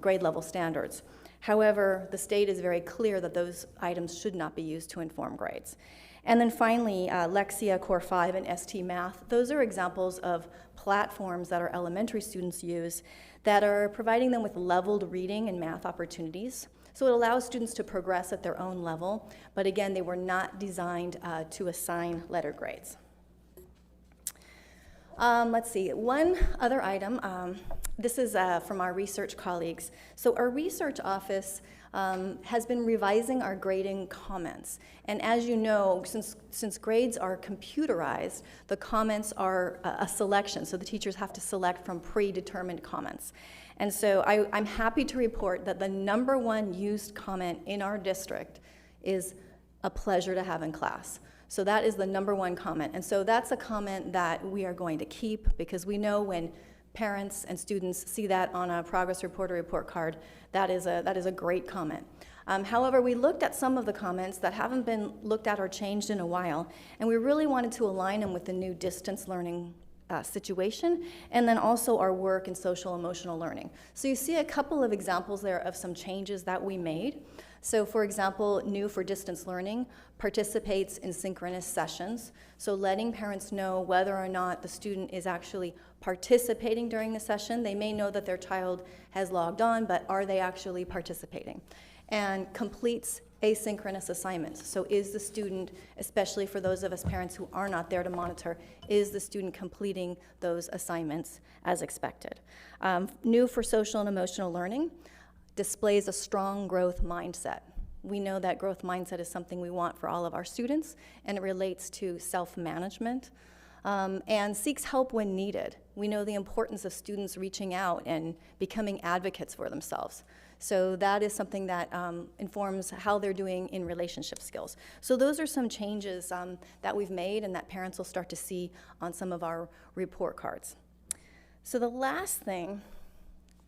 grade level standards. However, the state is very clear that those items should not be used to inform grades. And then finally, Lexia, Core 5, and ST Math. Those are examples of platforms that our elementary students use that are providing them with leveled reading and math opportunities. So it allows students to progress at their own level, but again, they were not designed to assign letter grades. Let's see, one other item. This is from our research colleagues. So our research office has been revising our grading comments. And as you know, since grades are computerized, the comments are a selection, so the teachers have to select from predetermined comments. And so I'm happy to report that the #1 used comment in our district is "a pleasure to have in class." So that is the number one comment. And so that's a comment that we are going to keep, because we know when parents and students see that on a progress report or report card, that is a great comment. However, we looked at some of the comments that haven't been looked at or changed in a while, and we really wanted to align them with the new distance learning situation, and then also our work in social emotional learning. So you see a couple of examples there of some changes that we made. So for example, new for distance learning participates in synchronous sessions. So letting parents know whether or not the student is actually participating during the session. They may know that their child has logged on, but are they actually participating? And completes asynchronous assignments. So is the student, especially for those of us parents who are not there to monitor, is the student completing those assignments as expected? New for social and emotional learning, displays a strong growth mindset. We know that growth mindset is something we want for all of our students, and it relates to self-management, and seeks help when needed. We know the importance of students reaching out and becoming advocates for themselves. So that is something that informs how they're doing in relationship skills. So those are some changes that we've made and that parents will start to see on some of our report cards. So the last thing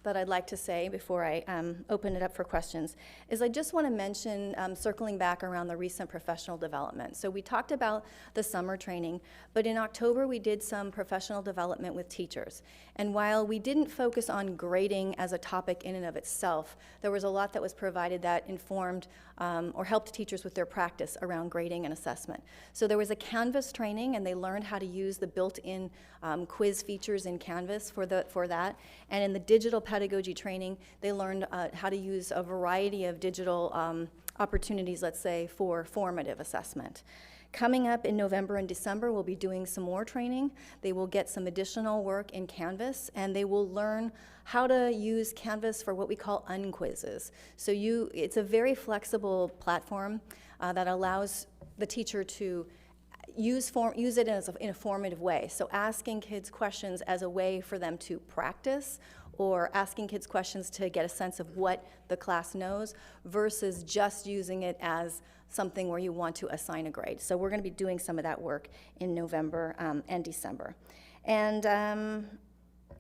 that I'd like to say before I open it up for questions is I just want to mention, circling back around the recent professional development. So we talked about the summer training, but in October we did some professional development with teachers. And while we didn't focus on grading as a topic in and of itself, there was a lot that was provided that informed or helped teachers with their practice around grading and assessment. So there was a Canvas training, and they learned how to use the built-in quiz features in Canvas for that. And in the digital pedagogy training, they learned how to use a variety of digital opportunities, let's say, for formative assessment. Coming up in November and December, we'll be doing some more training. They will get some additional work in Canvas, and they will learn how to use Canvas for what we call unquizzes. So it's a very flexible platform that allows the teacher to use it in a formative way. So asking kids questions as a way for them to practice, or asking kids questions to get a sense of what the class knows, versus just using it as something where you want to assign a grade. So we're going to be doing some of that work in November and December. And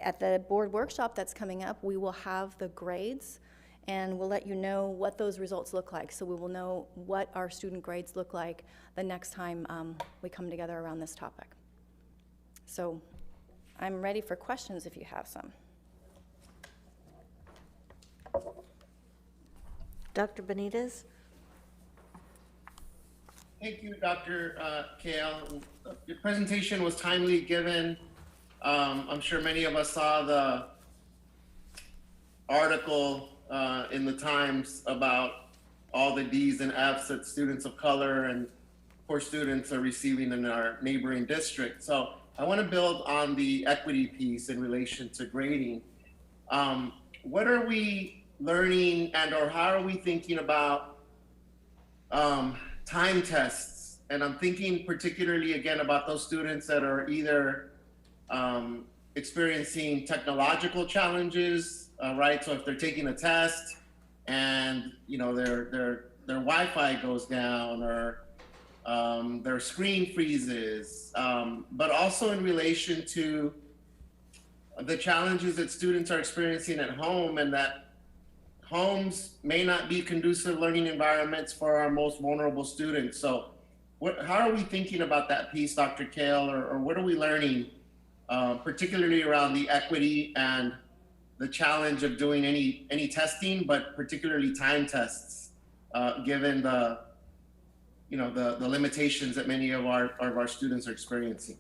at the board workshop that's coming up, we will have the grades, and we'll let you know what those results look like. So we will know what our student grades look like the next time we come together around this topic. So I'm ready for questions if you have some. Dr. Benitez? Thank you, Dr. Kale. Your presentation was timely given. I'm sure many of us saw the article in the Times about all the D's and F's that students of color and poor students are receiving in our neighboring district. So I want to build on the equity piece in relation to grading. What are we learning, and or how are we thinking about time tests? And I'm thinking particularly again about those students that are either experiencing technological challenges, right? So if they're taking a test and their Wi-Fi goes down, or their screen freezes, but also in relation to the challenges that students are experiencing at home, and that homes may not be conducive learning environments for our most vulnerable students. So how are we thinking about that piece, Dr. Kale, or what are we learning, particularly around the equity and the challenge of doing any testing, but particularly time tests, given the limitations that many of our students are experiencing?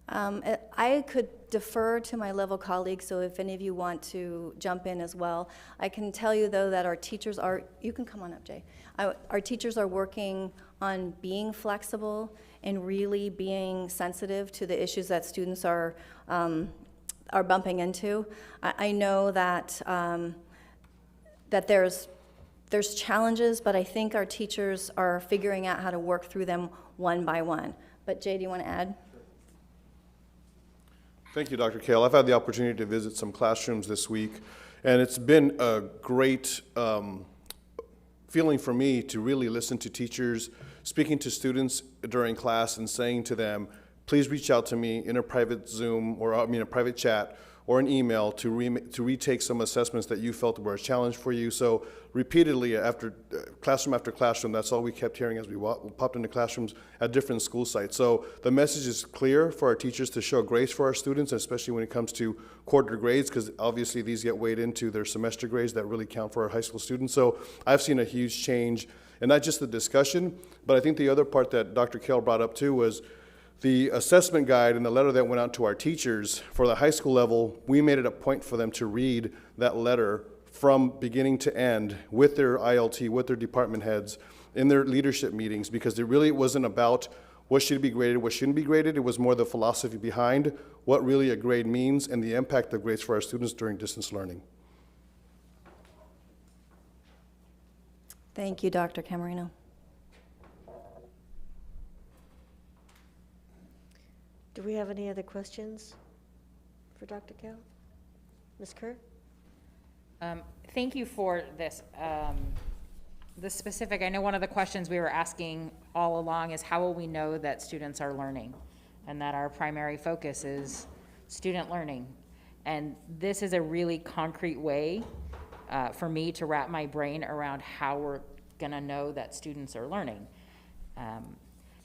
I could defer to my level colleagues, so if any of you want to jump in as well. I can tell you, though, that our teachers are, you can come on up, Jay. Our teachers are working on being flexible and really being sensitive to the issues that students are bumping into. I know that that there's challenges, but I think our teachers are figuring out how to work through them one by one. But Jay, do you want to add? Thank you, Dr. Kale. I've had the opportunity to visit some classrooms this week, and it's been a great feeling for me to really listen to teachers, speaking to students during class and saying to them, please reach out to me in a private Zoom or a private chat or an email to retake some assessments that you felt were a challenge for you. So repeatedly, after classroom, that's all we kept hearing as we popped into classrooms at different school sites. So the message is clear for our teachers to show grace for our students, especially when it comes to quarter grades, because obviously these get weighed into their semester grades that really count for our high school students. So I've seen a huge change, and not just the discussion, but I think the other part that Dr. Kell brought up too was the assessment guide and the letter that went out to our teachers for the high school level. We made it a point for them to read that letter from beginning to end with their ILT, with their department heads, in their leadership meetings, because it really wasn't about what should be graded, what shouldn't be graded. It was more the philosophy behind what really a grade means and the impact of grades for our students during distance learning. Thank you, Dr. Camarino. Do we have any other questions for Dr. Kell? Ms. Kerr? Thank you for this. The specific, I know one of the questions we were asking all along is how will we know that students are learning and that our primary focus is student learning? And this is a really concrete way for me to wrap my brain around how we're gonna know that students are learning.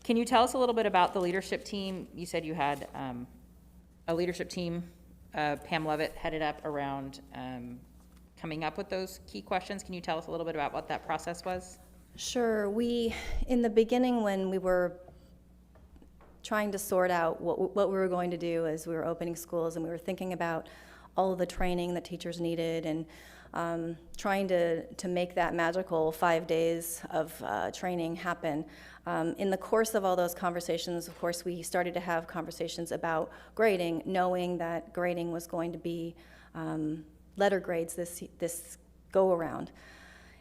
Can you tell us a little bit about the leadership team? You said you had a leadership team, Pam Lovett headed up around coming up with those key questions. Can you tell us a little bit about what that process was? Sure. In the beginning, when we were trying to sort out what we were going to do as we were opening schools, and we were thinking about all of the training that teachers needed, and trying to make that magical 5 days of training happen. In the course of all those conversations, of course, we started to have conversations about grading, knowing that grading was going to be letter grades this go-around.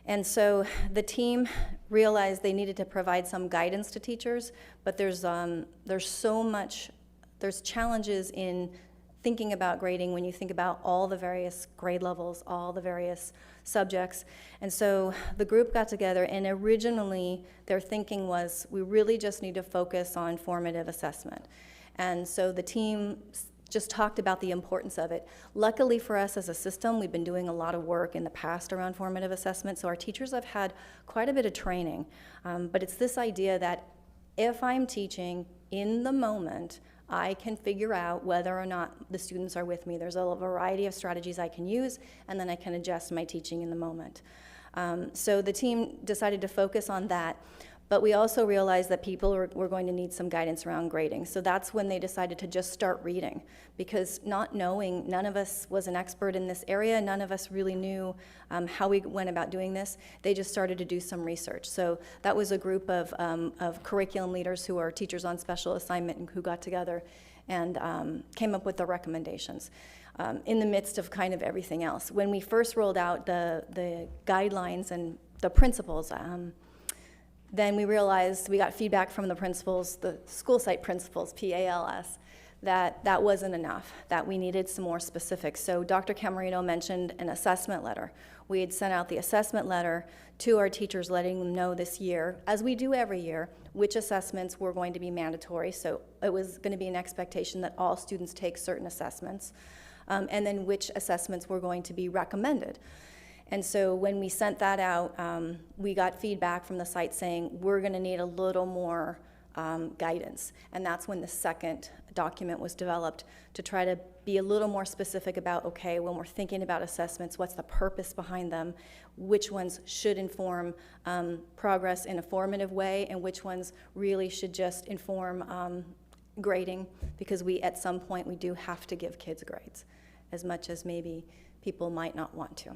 And so the team realized they needed to provide some guidance to teachers, but there's challenges in thinking about grading when you think about all the various grade levels, all the various subjects. And so the group got together, and originally their thinking was we really just need to focus on formative assessment. And so the team just talked about the importance of it. Luckily for us as a system, we've been doing a lot of work in the past around formative assessment, so our teachers have had quite a bit of training. But it's this idea that if I'm teaching in the moment, I can figure out whether or not the students are with me. There's a variety of strategies I can use, and then I can adjust my teaching in the moment. So the team decided to focus on that, but we also realized that people were going to need some guidance around grading. So that's when they decided to just start reading, because not knowing, none of us was an expert in this area, none of us really knew how we went about doing this. They just started to do some research. So that was a group of curriculum leaders who are teachers on special assignment and who got together and came up with the recommendations in the midst of kind of everything else. When we first rolled out the guidelines and the principles, then we realized, we got feedback from the principals, the school site principals, PALS, that wasn't enough, that we needed some more specifics. So Dr. Camarino mentioned an assessment letter. We had sent out the assessment letter to our teachers, letting them know this year, as we do every year, which assessments were going to be mandatory. So it was going to be an expectation that all students take certain assessments, and then which assessments were going to be recommended. And so when we sent that out, we got feedback from the site saying, we're going to need a little more guidance. And that's when the second document was developed to try to be a little more specific about, okay, when we're thinking about assessments, what's the purpose behind them, which ones should inform progress in a formative way, and which ones really should just inform grading, because at some point we do have to give kids grades, as much as maybe people might not want to.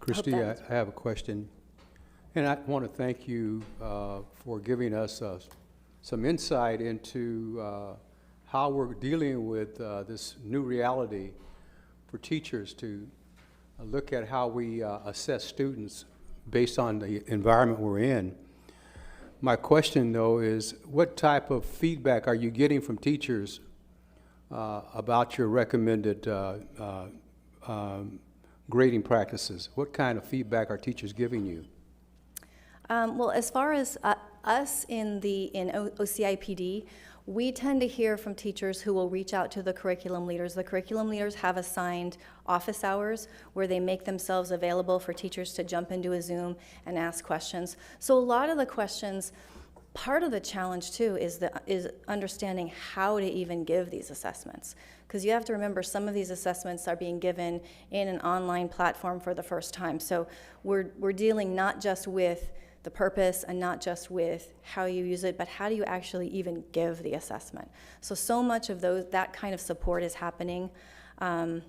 Christy, I have a question, and I want to thank you for giving us some insight into how we're dealing with this new reality for teachers to look at how we assess students based on the environment we're in. My question, though, is what type of feedback are you getting from teachers about your recommended grading practices? What kind of feedback are teachers giving you? Well, as far as Us in OCIPD, we tend to hear from teachers who will reach out to the curriculum leaders. The curriculum leaders have assigned office hours where they make themselves available for teachers to jump into a Zoom and ask questions. So a lot of the questions, part of the challenge too is understanding how to even give these assessments. Because you have to remember, some of these assessments are being given in an online platform for the first time. So we're dealing not just with the purpose and not just with how you use it, but how do you actually even give the assessment. So much of that kind of support is happening. And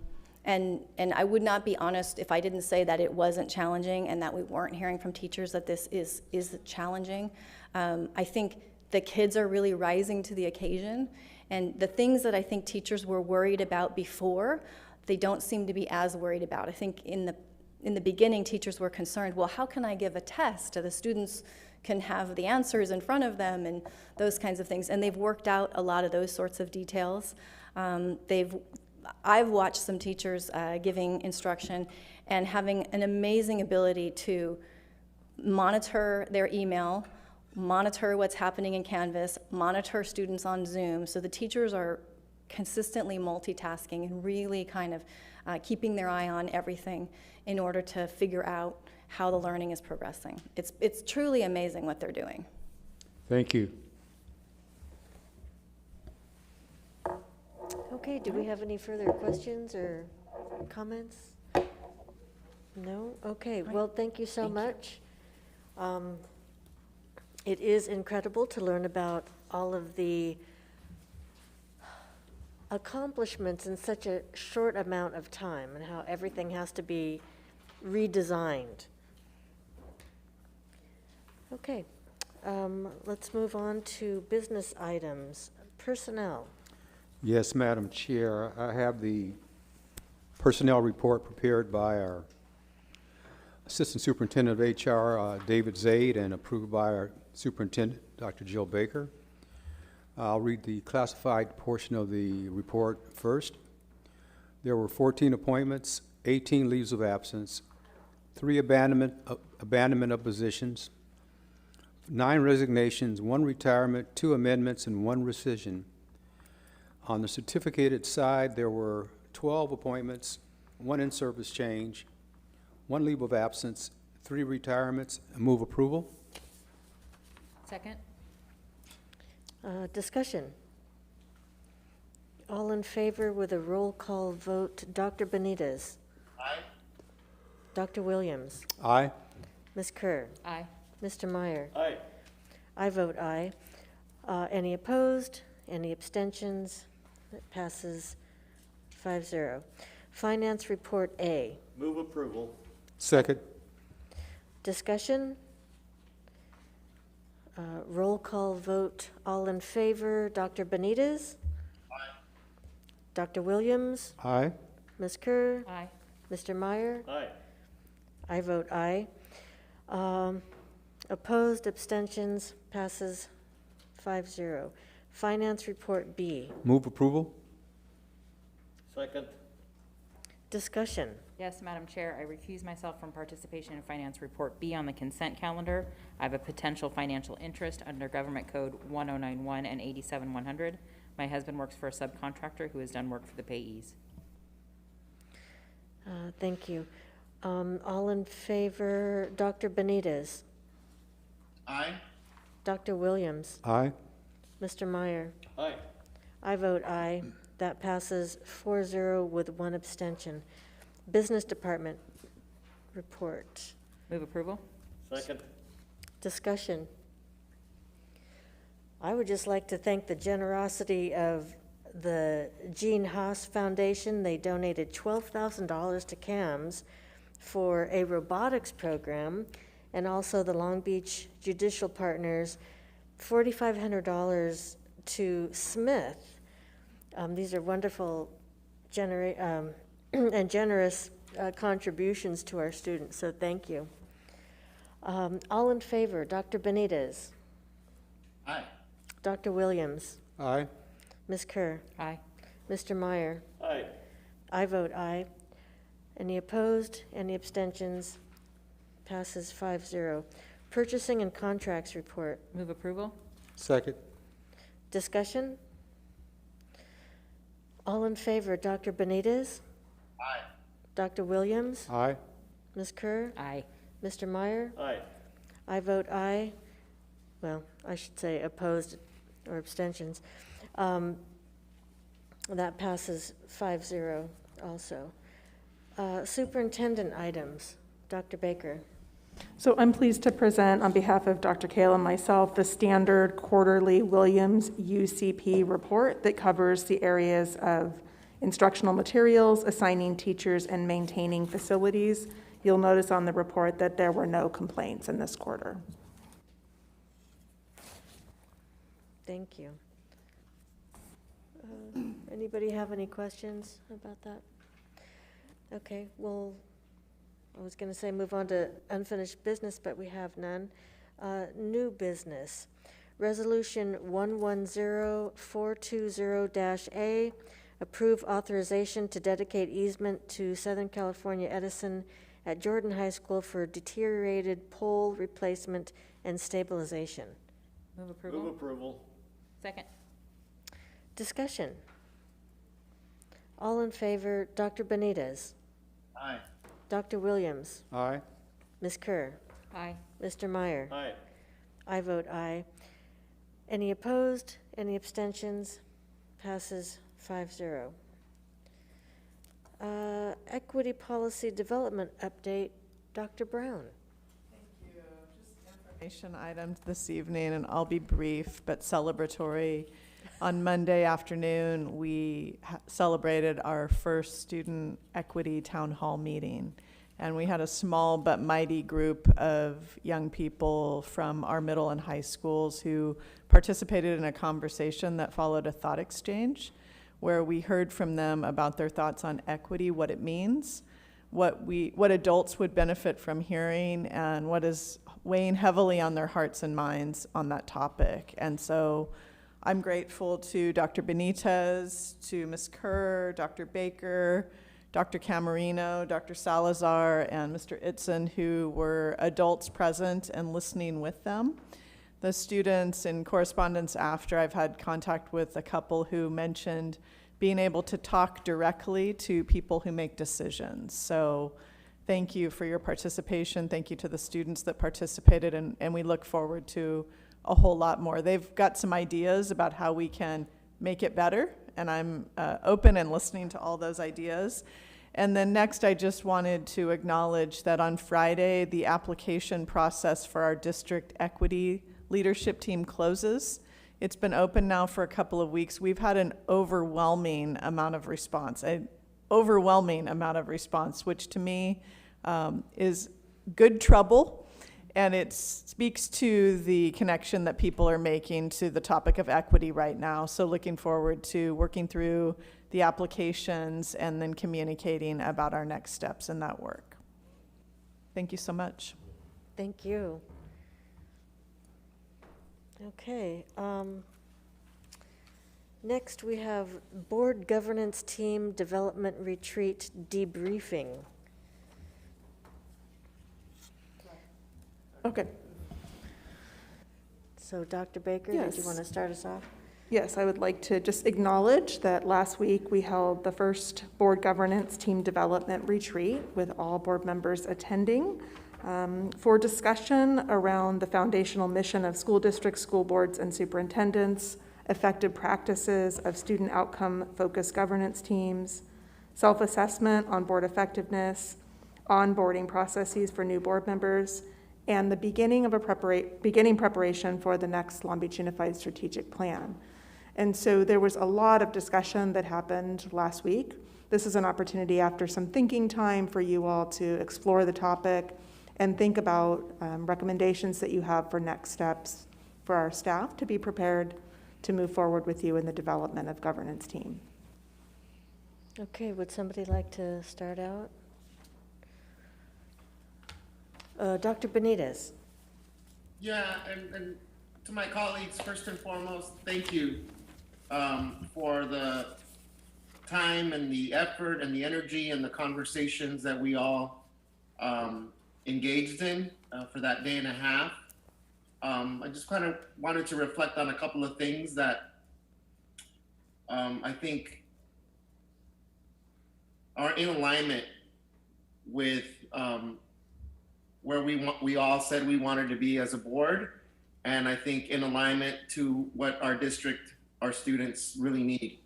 I would not be honest if I didn't say that it wasn't challenging and that we weren't hearing from teachers that this is challenging. I think the kids are really rising to the occasion, and the things that I think teachers were worried about before, they don't seem to be as worried about. I think in the beginning, teachers were concerned, well, how can I give a test? The students can have the answers in front of them and those kinds of things. And they've worked out a lot of those sorts of details. I've watched some teachers giving instruction and having an amazing ability to monitor their email, monitor what's happening in Canvas, monitor students on Zoom. So the teachers are consistently multitasking and really kind of keeping their eye on everything in order to figure out how the learning is progressing. It's truly amazing what they're doing. Thank you. Okay, do we have any further questions or comments? No? Okay, well, thank you so much. It is incredible to learn about all of the accomplishments in such a short amount of time and how everything has to be redesigned. Okay, let's move on to business items. Personnel. Yes, Madam Chair. I have the personnel report prepared by our Assistant Superintendent of HR, David Zaid, and approved by our Superintendent, Dr. Jill Baker. I'll read the classified portion of the report first. There were 14 appointments, 18 leaves of absence, 3 abandonment of positions, 9 resignations, 1 retirement, 2 amendments, and 1 rescission. On the certificated side, there were 12 appointments, 1 in-service change, 1 leave of absence, 3 retirements. Move approval. Second. Discussion. All in favor with a roll call vote. Dr. Benitez. Aye. Dr. Williams. Aye. Ms. Kerr. Aye. Mr. Meyer. Aye. I vote aye. Any opposed? Any abstentions? It passes 5-0. Finance Report A. Move approval. Second. Discussion. Roll call vote. All in favor. Dr. Benitez. Aye. Dr. Williams. Aye. Ms. Kerr. Aye. Mr. Meyer. Aye. I vote aye. Opposed, abstentions, passes 5-0. Finance Report B. Move approval. Second. Discussion. Yes, Madam Chair, I recuse myself from participation in Finance Report B on the consent calendar. I have a potential financial interest under Government Code 1091 and 87100. My husband works for a subcontractor who has done work for the payees. Thank you. All in favor, Dr. Benitez. Aye. Dr. Williams. Aye. Mr. Meyer. Aye. I vote aye. That passes 4-0 with 1 abstention. Business Department Report. Move approval. Second. Discussion. I would just like to thank the generosity of the Gene Haas Foundation. They donated $12,000 to CAMS for a robotics program, and also the Long Beach Judicial Partners, $4,500 to Smith. These are wonderful and generous contributions to our students, so thank you. All in favor, Dr. Benitez. Aye. Dr. Williams. Aye. Ms. Kerr. Aye. Mr. Meyer. Aye. I vote aye. Any opposed? Any abstentions? Passes 5-0. Purchasing and contracts report. Move approval? Second. Discussion? All in favor, Dr. Benitez? Aye. Dr. Williams? Aye. Ms. Kerr? Aye. Mr. Meyer? Aye. I vote aye. Well, I should say opposed or abstentions. That passes 5-0 also. Superintendent items. Dr. Baker. So I'm pleased to present on behalf of Dr. Kale and myself the standard quarterly Williams UCP report that covers the areas of instructional materials, assigning teachers, and maintaining facilities. You'll notice on the report that there were no complaints in this quarter. Thank you. Anybody have any questions about that? Okay, well, I was going to say move on to unfinished business, but we have none. New business. Resolution 110420-A, approve authorization to dedicate easement to Southern California Edison at Jordan High School for deteriorated pole replacement and stabilization. Move approval? Move approval. Second? Discussion. All in favor, Dr. Benitez? Aye. Dr. Williams? Aye. Ms. Kerr? Aye. Mr. Meyer? Aye. I vote aye. Any opposed? Any abstentions? Passes 5-0. Equity policy development update, Dr. Brown. Information items this evening, and I'll be brief but celebratory. On Monday afternoon, we celebrated our first student equity town hall meeting, and we had a small but mighty group of young people from our middle and high schools who participated in a conversation that followed a thought exchange, where we heard from them about their thoughts on equity, what it means, what adults would benefit from hearing, and what is weighing heavily on their hearts and minds on that topic. And so I'm grateful to Dr. Benitez, to Ms. Kerr, Dr. Baker, Dr. Camarino, Dr. Salazar, and Mr. Itzen, who were adults present and listening with them. The students in correspondence after, I've had contact with a couple who mentioned being able to talk directly to people who make decisions. So thank you for your participation. Thank you to the students that participated, and we look forward to a whole lot more. They've got some ideas about how we can make it better, and I'm open and listening to all those ideas. And then next, I just wanted to acknowledge that on Friday, the application process for our district equity leadership team closes. It's been open now for a couple of weeks. We've had an overwhelming amount of response, which to me is good trouble. And it speaks to the connection that people are making to the topic of equity right now. So looking forward to working through the applications and then communicating about our next steps in that work. Thank you so much. Thank you. Okay. Next, we have Board Governance Team Development Retreat Debriefing. Okay. So Dr. Baker, did you want to start us off? Yes, I would like to just acknowledge that last week we held the first Board Governance Team Development Retreat with all board members attending for discussion around the foundational mission of school districts, school boards, and superintendents, effective practices of student outcome-focused governance teams, self-assessment on board effectiveness, onboarding processes for new board members, and the beginning preparation for the next Long Beach Unified Strategic Plan. And so there was a lot of discussion that happened last week. This is an opportunity after some thinking time for you all to explore the topic and think about recommendations that you have for next steps for our staff to be prepared to move forward with you in the development of governance team. Okay, would somebody like to start out? Dr. Benitez. Yeah, and to my colleagues, first and foremost, thank you for the time and the effort and the energy and the conversations that we all engaged in for that day and a half. I just kind of wanted to reflect on a couple of things that I think are in alignment with where we all said we wanted to be as a board, and I think in alignment to what our district, our students really need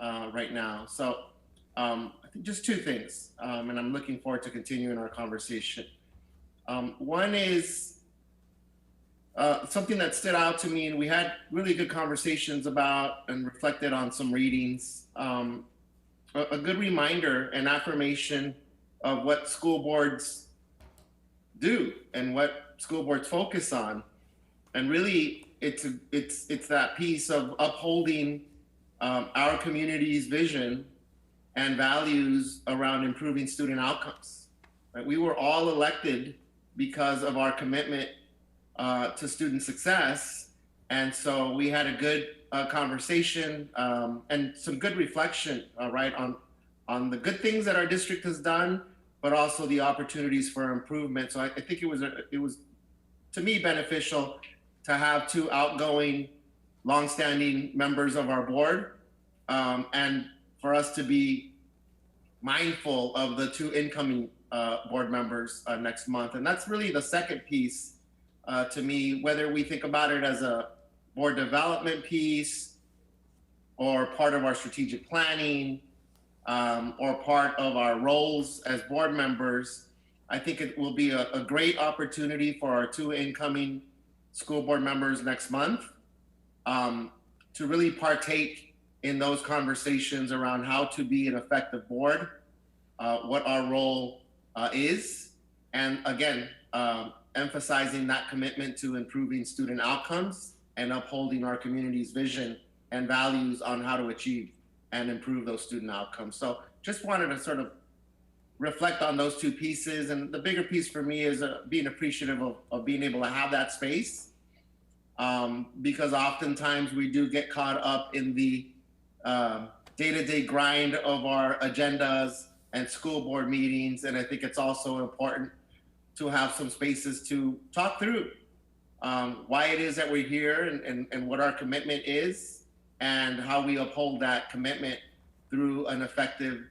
right now. So I think just two things, and I'm looking forward to continuing our conversation. One is something that stood out to me, and we had really good conversations about and reflected on some readings. A good reminder and affirmation of what school boards do and what school boards focus on. And really, it's that piece of upholding our community's vision and values around improving student outcomes. Right? We were all elected because of our commitment to student success. And so we had a good conversation and some good reflection, right, on the good things that our district has done, but also the opportunities for improvement. So I think it was to me beneficial to have two outgoing, longstanding members of our board, and for us to be mindful of the two incoming board members next month. And that's really the second piece to me, whether we think about it as a board development piece or part of our strategic planning or part of our roles as board members. I think it will be a great opportunity for our two incoming school board members next month to really partake in those conversations around how to be an effective board, what our role is, and again, emphasizing that commitment to improving student outcomes and upholding our community's vision and values on how to achieve and improve those student outcomes. So just wanted to sort of reflect on those two pieces. And the bigger piece for me is being appreciative of being able to have that space, because oftentimes we do get caught up in the day-to-day grind of our agendas and school board meetings. And I think it's also important to have some spaces to talk through why it is that we're here and what our commitment is and how we uphold that commitment through an effective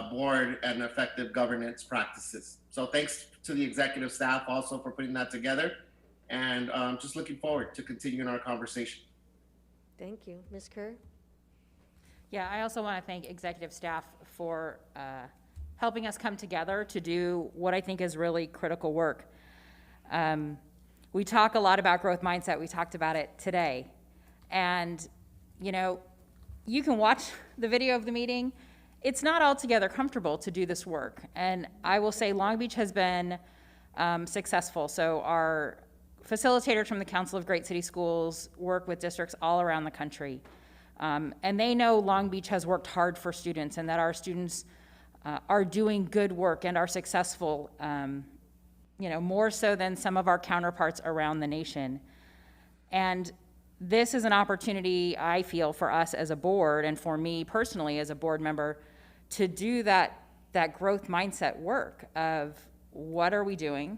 board and effective governance practices. So thanks to the executive staff also for putting that together, and just looking forward to continuing our conversation. Thank you. Ms. Kerr? Yeah, I also want to thank executive staff for helping us come together to do what I think is really critical work. We talk a lot about growth mindset. We talked about it today. And, you know, you can watch the video of the meeting. It's not altogether comfortable to do this work. And I will say Long Beach has been successful. So our facilitators from the Council of Great City Schools work with districts all around the country. And they know Long Beach has worked hard for students and that our students are doing good work and are successful, you know, more so than some of our counterparts around the nation. And this is an opportunity, I feel, for us as a board and for me personally as a board member to do that growth mindset work of what are we doing?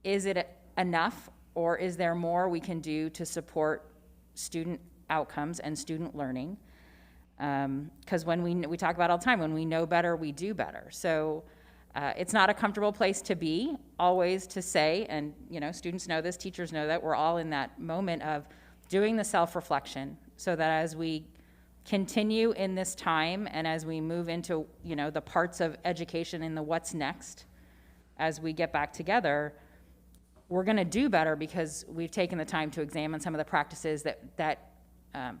Is it enough, or is there more we can do to support student outcomes and student learning? Because when we talk about all the time, when we know better, we do better. So it's not a comfortable place to be, always to say, and you know, students know this, teachers know that, we're all in that moment of doing the self-reflection so that as we continue in this time and as we move into, you know, the parts of education and the what's next, as we get back together, we're gonna do better because we've taken the time to examine some of the practices that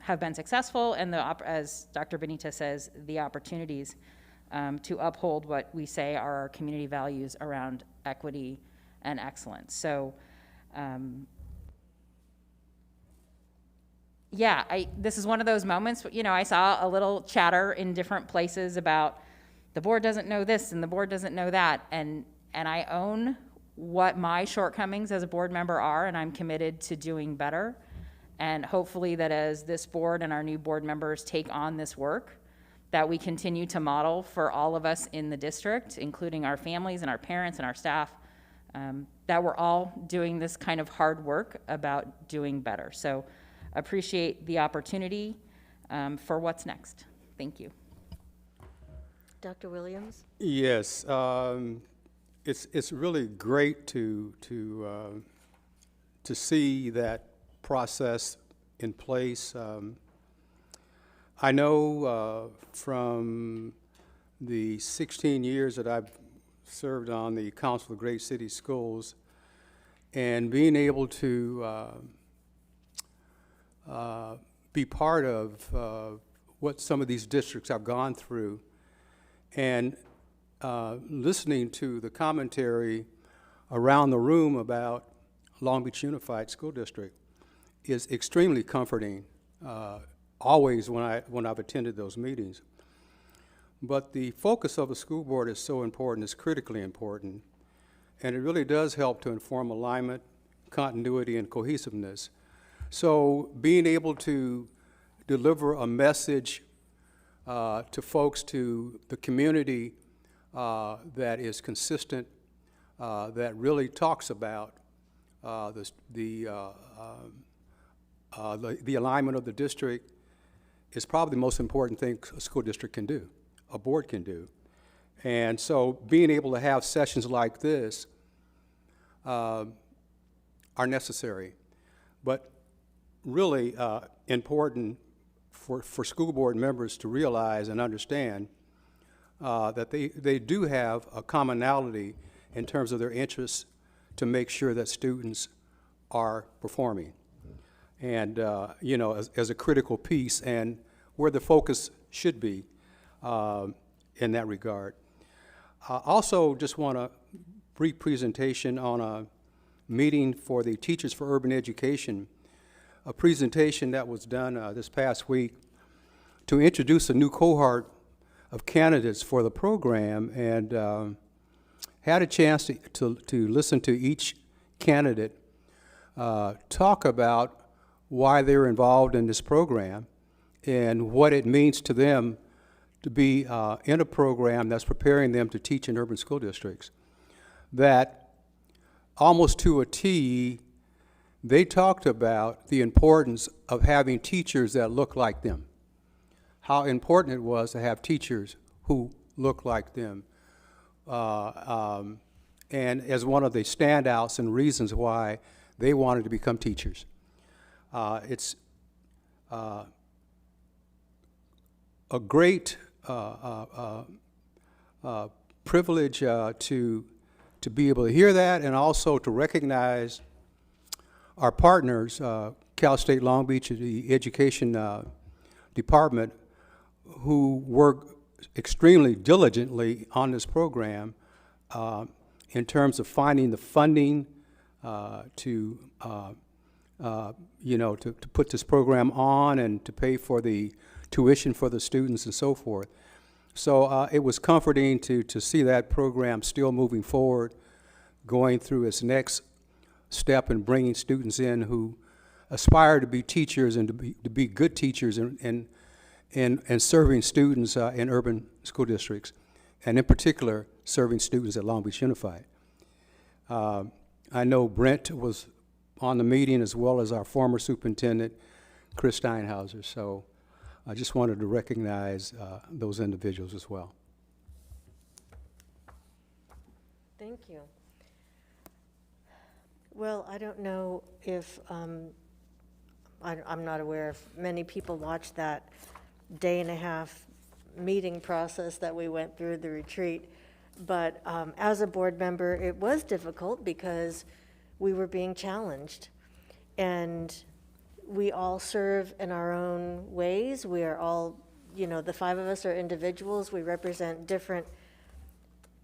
have been successful and as Dr. Benita says, the opportunities to uphold what we say are our community values around equity and excellence. So, yeah, this is one of those moments, you know, I saw a little chatter in different places about the board doesn't know this and the board doesn't know that, and I own what my shortcomings as a board member are, and I'm committed to doing better. And hopefully that as this board and our new board members take on this work, that we continue to model for all of us in the district, including our families and our parents and our staff, that we're all doing this kind of hard work about doing better. So appreciate the opportunity for what's next. Thank you. Dr. Williams? Yes, it's really great to see that process in place. I know from the 16 years that I've served on the Council of Great City Schools, and being able to be part of what some of these districts have gone through, and listening to the commentary around the room about Long Beach Unified School District is extremely comforting, always when I've attended those meetings. But the focus of the school board is so important, it's critically important, and it really does help to inform alignment, continuity, and cohesiveness. So being able to deliver a message to folks, to the community that is consistent, that really talks about the alignment of the district is probably the most important thing a school district can do, a board can do. And so being able to have sessions like this are necessary, but really important for school board members to realize and understand that they do have a commonality in terms of their interests to make sure that students are performing. And, you know, as a critical piece and where the focus should be in that regard. Also, just want a brief presentation on a meeting for the Teachers for Urban Education, a presentation that was done this past week to introduce a new cohort of candidates for the program, and had a chance to listen to each candidate talk about why they're involved in this program and what it means to them to be in a program that's preparing them to teach in urban school districts. That almost to a T, they talked about the importance of having teachers that look like them, how important it was to have teachers who look like them, and as one of the standouts and reasons why they wanted to become teachers. It's a great privilege to be able to hear that, and also to recognize our partners, Cal State Long Beach, the education department, who work extremely diligently on this program in terms of finding the funding to put this program on and to pay for the tuition for the students and so forth. So it was comforting to see that program still moving forward, going through its next step and bringing students in who aspire to be teachers and to be good teachers and serving students in urban school districts, and in particular, serving students at Long Beach Unified. I know Brent was on the meeting, as well as our former superintendent, Chris Steinhauser. So I just wanted to recognize those individuals as well. Thank you. Well, I don't know if, I'm not aware if many people watched that day-and-a-half meeting process that we went through the retreat, but as a board member, it was difficult because we were being challenged, and we all serve in our own ways. We are all, you know, the five of us are individuals. We represent different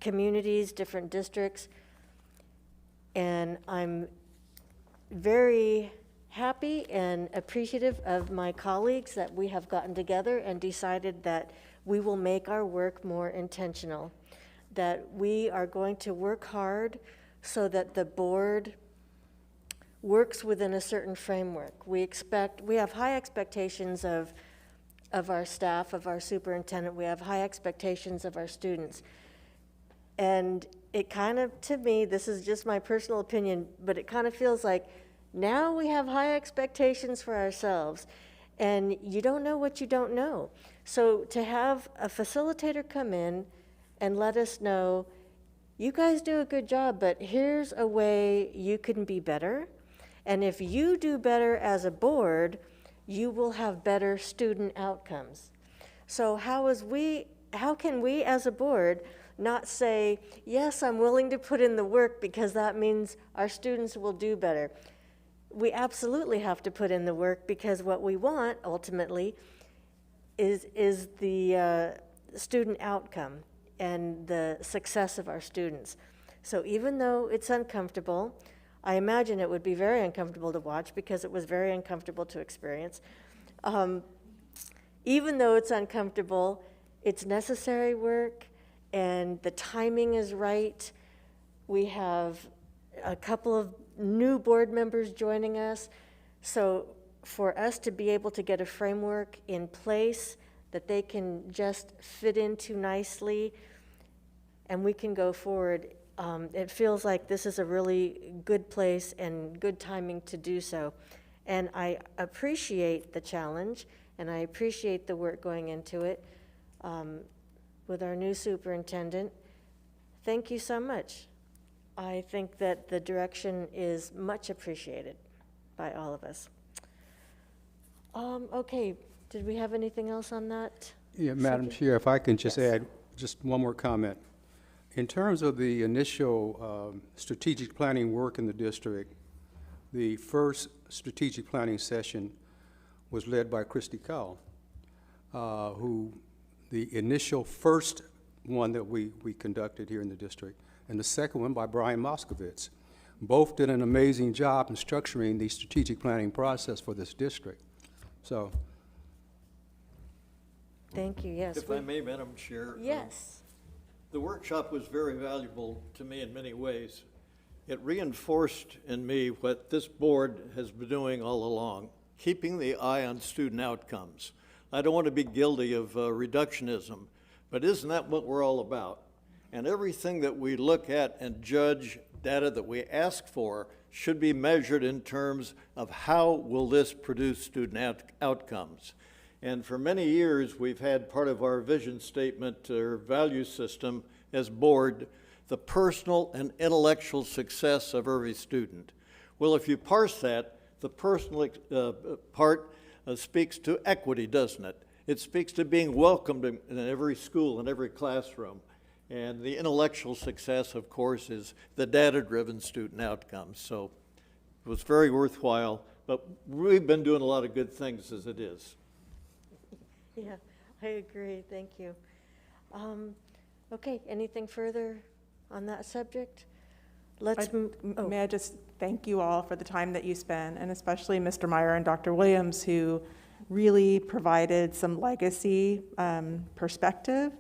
communities, different districts, and I'm very happy and appreciative of my colleagues that we have gotten together and decided that we will make our work more intentional, that we are going to work hard so that the board works within a certain framework. We have high expectations of our staff, of our superintendent. We have high expectations of our students. And it kind of, to me, this is just my personal opinion, but it kind of feels like now we have high expectations for ourselves, and you don't know what you don't know. So to have a facilitator come in and let us know, you guys do a good job, but here's a way you can be better. And if you do better as a board, you will have better student outcomes. So how can we as a board not say, yes, I'm willing to put in the work because that means our students will do better? We absolutely have to put in the work, because what we want ultimately is the student outcome and the success of our students. So even though it's uncomfortable, I imagine it would be very uncomfortable to watch because it was very uncomfortable to experience. Even though it's uncomfortable, it's necessary work, and the timing is right. We have a couple of new board members joining us. So for us to be able to get a framework in place that they can just fit into nicely and we can go forward, it feels like this is a really good place and good timing to do so. And I appreciate the challenge, and I appreciate the work going into it with our new superintendent. Thank you so much. I think that the direction is much appreciated by all of us. Okay, did we have anything else on that? Yeah, Madam Chair, if I can just add just one more comment. In terms of the initial strategic planning work in the district, the first strategic planning session was led by Christy Cowell, who the initial first one that we conducted here in the district, and the second one by Brian Moskowitz. Both did an amazing job in structuring the strategic planning process for this district. So. Thank you, yes. If I may, Madam Chair. Yes. The workshop was very valuable to me in many ways. It reinforced in me what this board has been doing all along, keeping the eye on student outcomes. I don't want to be guilty of reductionism, but isn't that what we're all about? And everything that we look at and judge, data that we ask for, should be measured in terms of how will this produce student outcomes. And for many years, we've had part of our vision statement or value system as board, the personal and intellectual success of every student. Well, if you parse that, the personal part speaks to equity, doesn't it? It speaks to being welcomed in every school, in every classroom. And the intellectual success, of course, is the data-driven student outcomes. So it was very worthwhile, but we've been doing a lot of good things as it is. Yeah, I agree. Thank you. Okay, anything further on that subject? May I just thank you all for the time that you spent, and especially Mr. Meyer and Dr. Williams, who really provided some legacy perspective.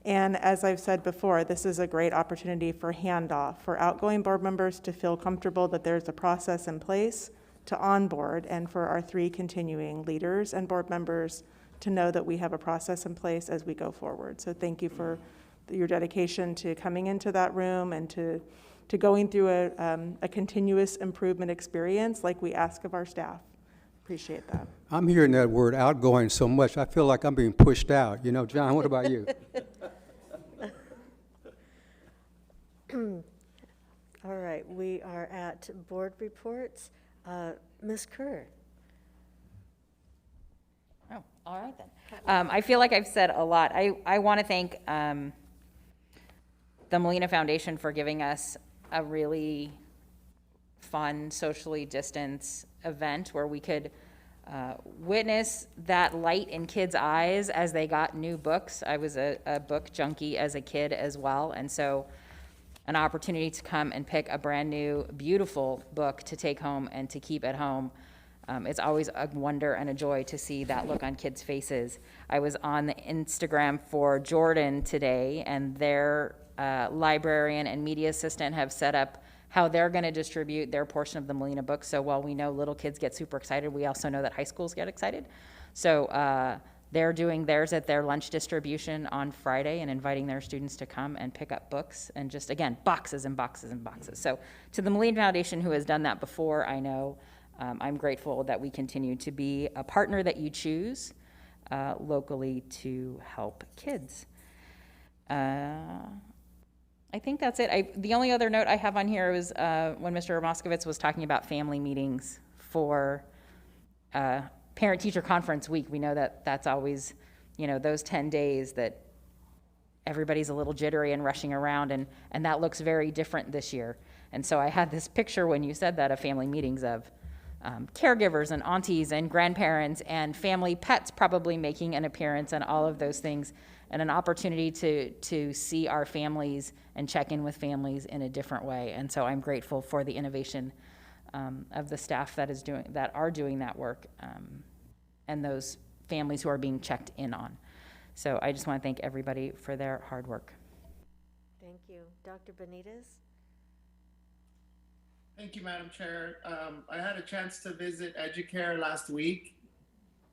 And as I've said before, this is a great opportunity for handoff, for outgoing board members to feel comfortable that there's a process in place to onboard, and for our 3 continuing leaders and board members to know that we have a process in place as we go forward. So thank you for your dedication to coming into that room and to going through a continuous improvement experience like we ask of our staff. Appreciate that. I'm hearing that word outgoing so much, I feel like I'm being pushed out. You know, John, what about you? All right, we are at board reports. Ms. Kerr. Oh, all right then. I feel like I've said a lot. I want to thank the Molina Foundation for giving us a really fun, socially distanced event where we could witness that light in kids' eyes as they got new books. I was a book junkie as a kid as well, and so an opportunity to come and pick a brand new, beautiful book to take home and to keep at home. It's always a wonder and a joy to see that look on kids' faces. I was on the Instagram for Jordan today, and their librarian and media assistant have set up how they're going to distribute their portion of the Molina books. So while we know little kids get super excited, we also know that high schools get excited. So They're doing theirs at their lunch distribution on Friday and inviting their students to come and pick up books and just, again, boxes and boxes and boxes. So to the Moline Foundation, who has done that before, I know I'm grateful that we continue to be a partner that you choose locally to help kids. I think that's it. The only other note I have on here was when Mr. Moskowitz was talking about family meetings for Parent-Teacher Conference Week. We know that that's always, those 10 days that everybody's a little jittery and rushing around, and that looks very different this year. And so I had this picture when you said that of family meetings of caregivers and aunties and grandparents and family pets probably making an appearance and all of those things, and an opportunity to see our families and check in with families in a different way. And so I'm grateful for the innovation of the staff that are doing that work, and those families who are being checked in on. So I just want to thank everybody for their hard work. Thank you. Dr. Benitez? Thank you, Madam Chair. I had a chance to visit Educare last week,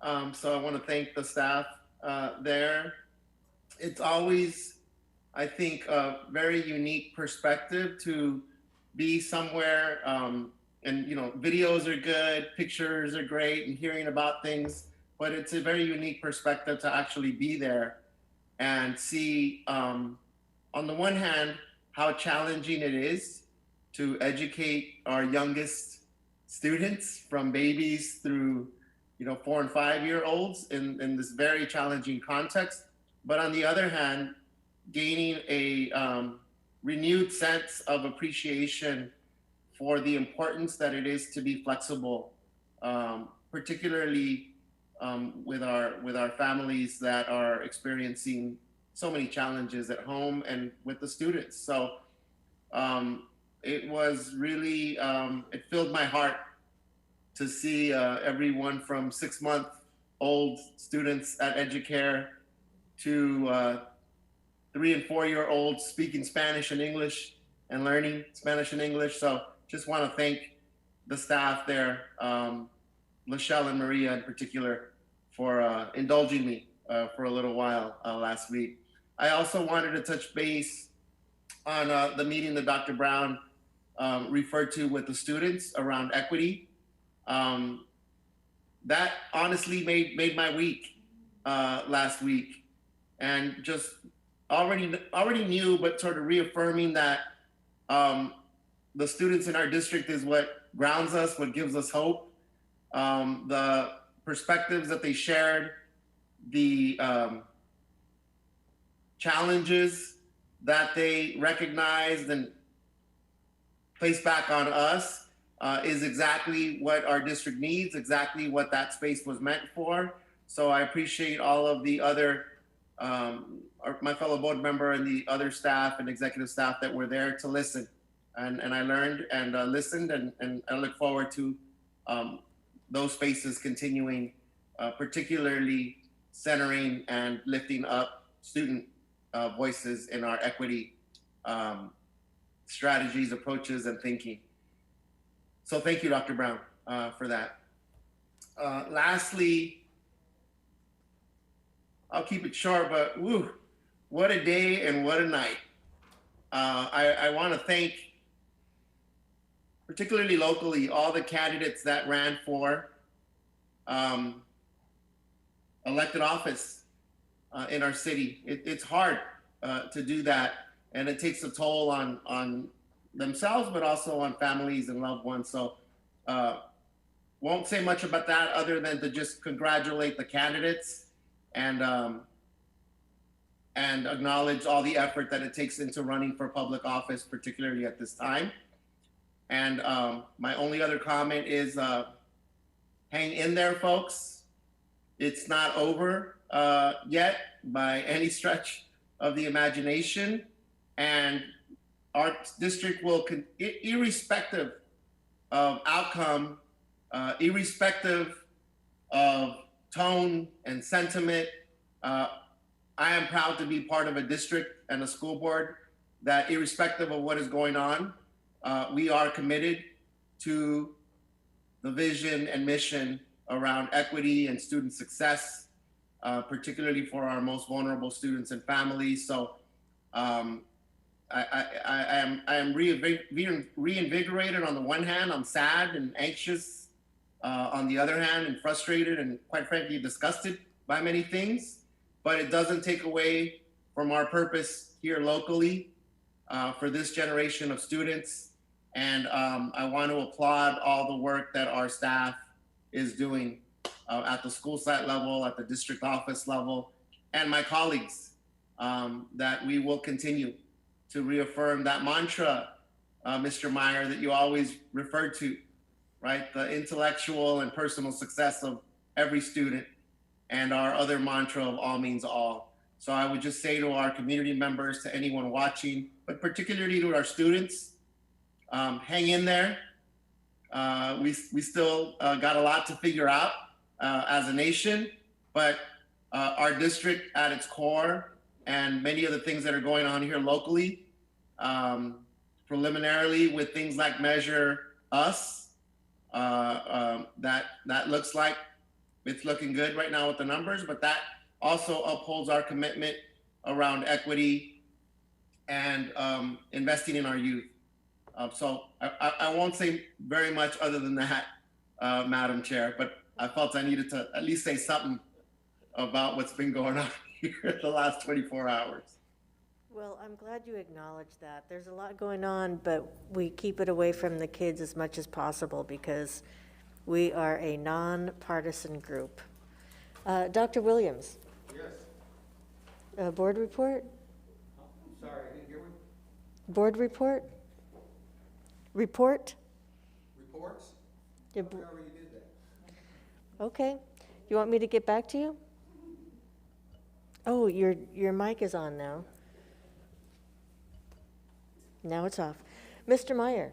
so I want to thank the staff there. It's always, I think, a very unique perspective to be somewhere, and videos are good, pictures are great, and hearing about things, but it's a very unique perspective to actually be there and see, on the one hand, how challenging it is to educate our youngest students from babies through 4 and 5 year olds in this very challenging context. But on the other hand, gaining a renewed sense of appreciation for the importance that it is to be flexible, particularly with our families that are experiencing so many challenges at home and with the students. So it was really, it filled my heart to see everyone from 6-month-old students at Educare to 3 and 4 year olds speaking Spanish and English and learning Spanish and English. So just want to thank the staff there, Lachelle and Maria in particular, for indulging me for a little while last week. I also wanted to touch base on the meeting that Dr. Brown referred to with the students around equity. That honestly made my week last week. And just already knew, but sort of reaffirming that the students in our district is what grounds us, what gives us hope. The perspectives that they shared, the challenges that they recognized and placed back on us is exactly what our district needs, exactly what that space was meant for. So I appreciate all of the other my fellow board member and the other staff and executive staff that were there to listen. And I learned and listened, and I look forward to those spaces continuing, particularly centering and lifting up student voices in our equity strategies, approaches, and thinking. So thank you, Dr. Brown, for that. Lastly, I'll keep it short, but woo, what a day and what a night. I want to thank, particularly locally, all the candidates that ran for elected office in our city. It's hard to do that, and it takes a toll on themselves, but also on families and loved ones. So won't say much about that other than to just congratulate the candidates and acknowledge all the effort that it takes into running for public office, particularly at this time. And my only other comment is hang in there, folks. It's not over yet by any stretch of the imagination. And our district will, irrespective of outcome, irrespective of tone and sentiment, I am proud to be part of a district and a school board that, irrespective of what is going on, we are committed to the vision and mission around equity and student success, particularly for our most vulnerable students and families. So I am reinvigorated on the one hand. I'm sad and anxious on the other hand, and frustrated and quite frankly disgusted by many things. But it doesn't take away from our purpose here locally for this generation of students. And I want to applaud all the work that our staff is doing at the school site level, at the district office level, and my colleagues, that we will continue to reaffirm that mantra, Mr. Meyer, that you always refer to, right? The intellectual and personal success of every student, and our other mantra of all means all. So I would just say to our community members, to anyone watching, but particularly to our students, hang in there. We still got a lot to figure out as a nation, but our district at its core and many of the things that are going on here locally, preliminarily with things like Measure Us, that looks like it's looking good right now with the numbers, but that also upholds our commitment around equity and investing in our youth. So I won't say very much other than that, Madam Chair, but I felt I needed to at least say something about what's been going on here the last 24 hours. Well, I'm glad you acknowledged that. There's a lot going on, but we keep it away from the kids as much as possible because we are a nonpartisan group. Dr. Williams? Yes. Board report? Sorry, I didn't hear one. Board report? Report? Reports? Yeah, We already did that. Okay. You want me to get back to you? Oh, your mic is on now. Now it's off. Mr. Meyer?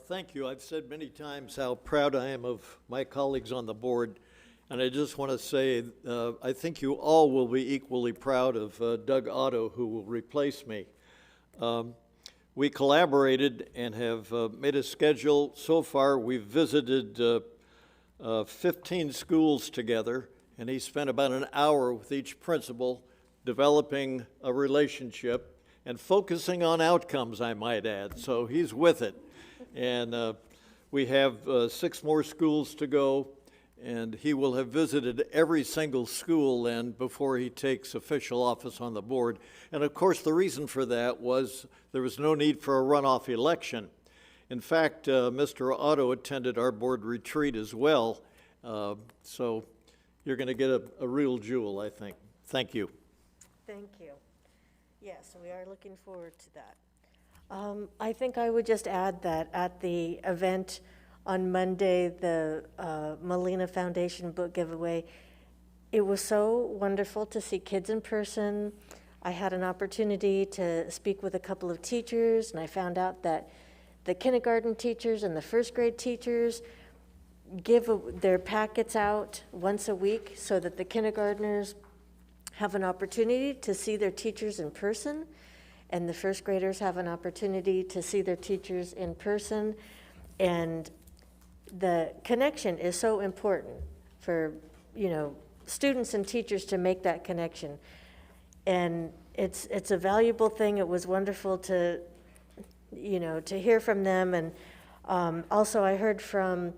Thank you. I've said many times how proud I am of my colleagues on the board, and I just want to say I think you all will be equally proud of Doug Otto, who will replace me. We collaborated and have made a schedule. So far, we've visited 15 schools together, and he spent about an hour with each principal developing a relationship and focusing on outcomes, I might add. So he's with it. And we have 6 more schools to go, and he will have visited every single school then before he takes official office on the board. And of course, the reason for that was there was no need for a runoff election. In fact, Mr. Otto attended our board retreat as well. So you're going to get a real jewel, I think. Thank you. Thank you. Yes, we are looking forward to that. I think I would just add that at the event on Monday, the Molina Foundation book giveaway, it was so wonderful to see kids in person. I had an opportunity to speak with a couple of teachers, and I found out that the kindergarten teachers and the first grade teachers give their packets out once a week so that the kindergartners have an opportunity to see their teachers in person, and the first graders have an opportunity to see their teachers in person. And the connection is so important for, students and teachers to make that connection. And it's a valuable thing. It was wonderful to hear from them. And also I heard from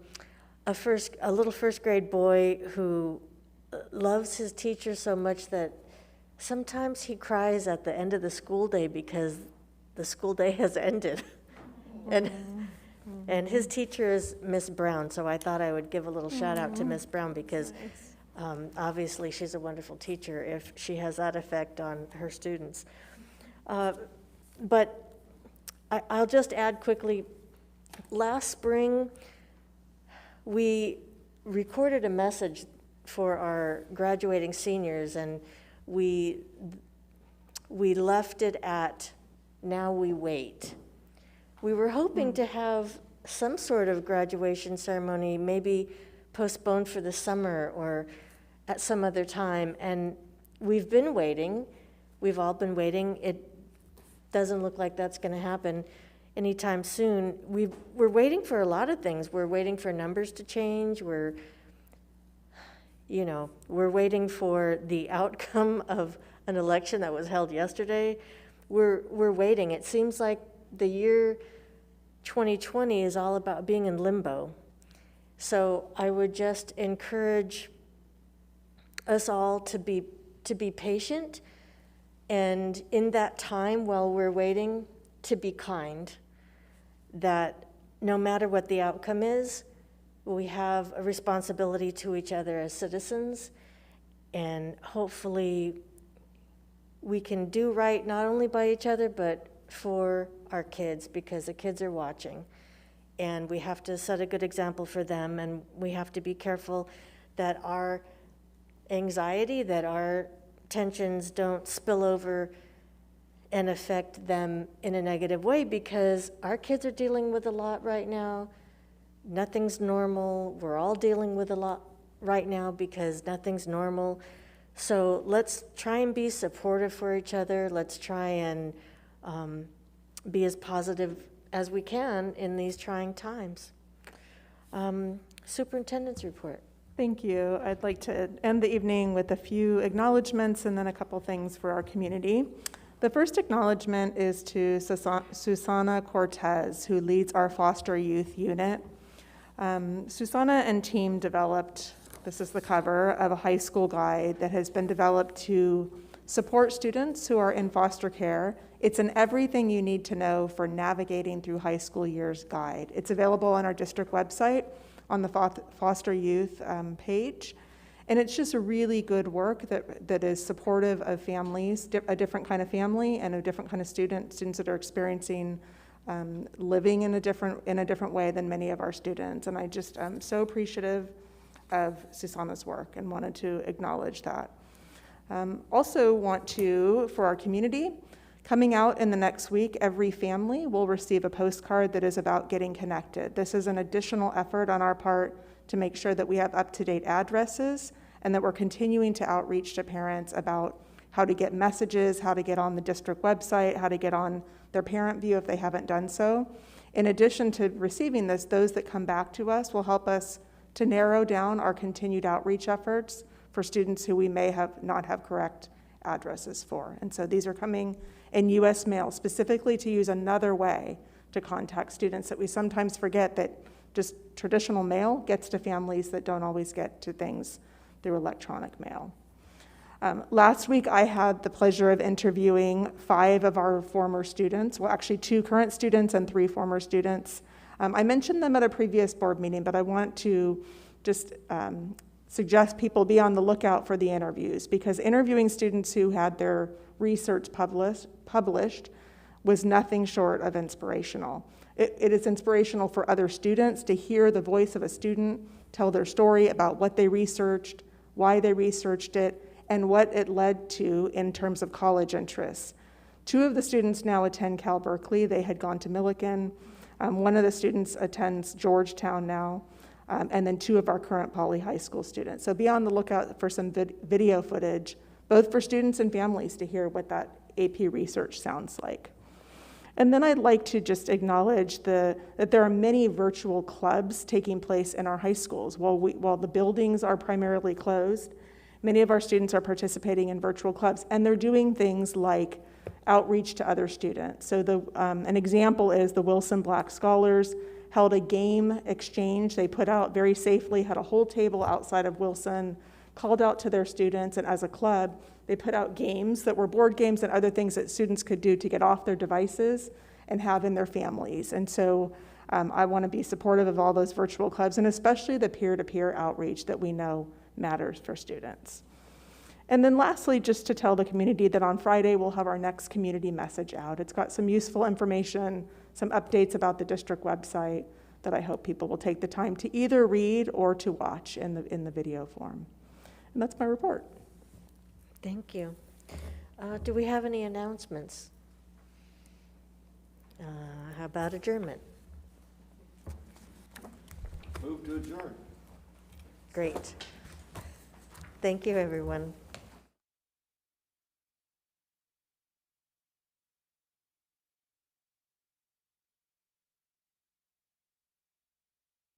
a little first grade boy who loves his teacher so much that sometimes he cries at the end of the school day because the school day has ended. And his teacher is Miss Brown, so I thought I would give a little shout out to Miss Brown because obviously she's a wonderful teacher if she has that effect on her students. But I'll just add quickly, last spring we recorded a message for our graduating seniors, and we left it at "Now we wait." We were hoping to have some sort of graduation ceremony, maybe postponed for the summer or at some other time, and we've been waiting. We've all been waiting. It doesn't look like that's going to happen anytime soon. We're waiting for a lot of things. We're waiting for numbers to change. we're waiting for the outcome of an election that was held yesterday. We're waiting. It seems like the year 2020 is all about being in limbo. So I would just encourage us all to be patient, and in that time while we're waiting, to be kind, that no matter what the outcome is, we have a responsibility to each other as citizens, and hopefully we can do right not only by each other, but for our kids, because the kids are watching. And we have to set a good example for them, and we have to be careful that our anxiety, that our tensions don't spill over and affect them in a negative way, because our kids are dealing with a lot right now. Nothing's normal. We're all dealing with a lot right now because nothing's normal. So let's try and be supportive for each other. Let's try and be as positive as we can in these trying times. Superintendent's report. Thank you. I'd like to end the evening with a few acknowledgments and then a couple things for our community. The first acknowledgement is to Susana Cortez, who leads our foster youth unit. Susana and team developed, this is the cover of a high school guide that has been developed to support students who are in foster care. It's an everything you need to know for navigating through high school years guide. It's available on our district website on the foster youth page. And it's just a really good work that is supportive of families, a different kind of family and a different kind of students that are experiencing living in a different way than many of our students. And I just am so appreciative of Susana's work and wanted to acknowledge that. Also want to, for our community, coming out in the next week, every family will receive a postcard that is about getting connected. This is an additional effort on our part to make sure that we have up-to-date addresses and that we're continuing to outreach to parents about how to get messages, how to get on the district website, how to get on their parent view if they haven't done so. In addition to receiving this, those that come back to us will help us to narrow down our continued outreach efforts for students who we may not have correct addresses for. And so these are coming in U.S. mail specifically to use another way to contact students that we sometimes forget that just traditional mail gets to families that don't always get to things through electronic mail. Last week, I had the pleasure of interviewing 5 of our former students, well, actually 2 current students and 3 former students. I mentioned them at a previous board meeting, but I want to just suggest people be on the lookout for the interviews, because interviewing students who had their research published was nothing short of inspirational. It is inspirational for other students to hear the voice of a student tell their story about what they researched, why they researched it, and what it led to in terms of college interests. 2 of the students now attend Cal Berkeley. They had gone to Millikan. One of the students attends Georgetown now, and then 2 of our current Poly High School students. So be on the lookout for some video footage, both for students and families to hear what that AP research sounds like. And then I'd like to just acknowledge that there are many virtual clubs taking place in our high schools. While the buildings are primarily closed, many of our students are participating in virtual clubs, and they're doing things like outreach to other students. So an example is the Wilson Black Scholars held a game exchange. They put out very safely, had a whole table outside of Wilson, called out to their students, and as a club, they put out games that were board games and other things that students could do to get off their devices and have in their families. And so I want to be supportive of all those virtual clubs, and especially the peer-to-peer outreach that we know matters for students. And then lastly, just to tell the community that on Friday, we'll have our next community message out. It's got some useful information, some updates about the district website that I hope people will take the time to either read or to watch in the video form. And that's my report. Thank you. Do we have any announcements? How about adjournment? Move to adjourn. Great. Thank you, everyone.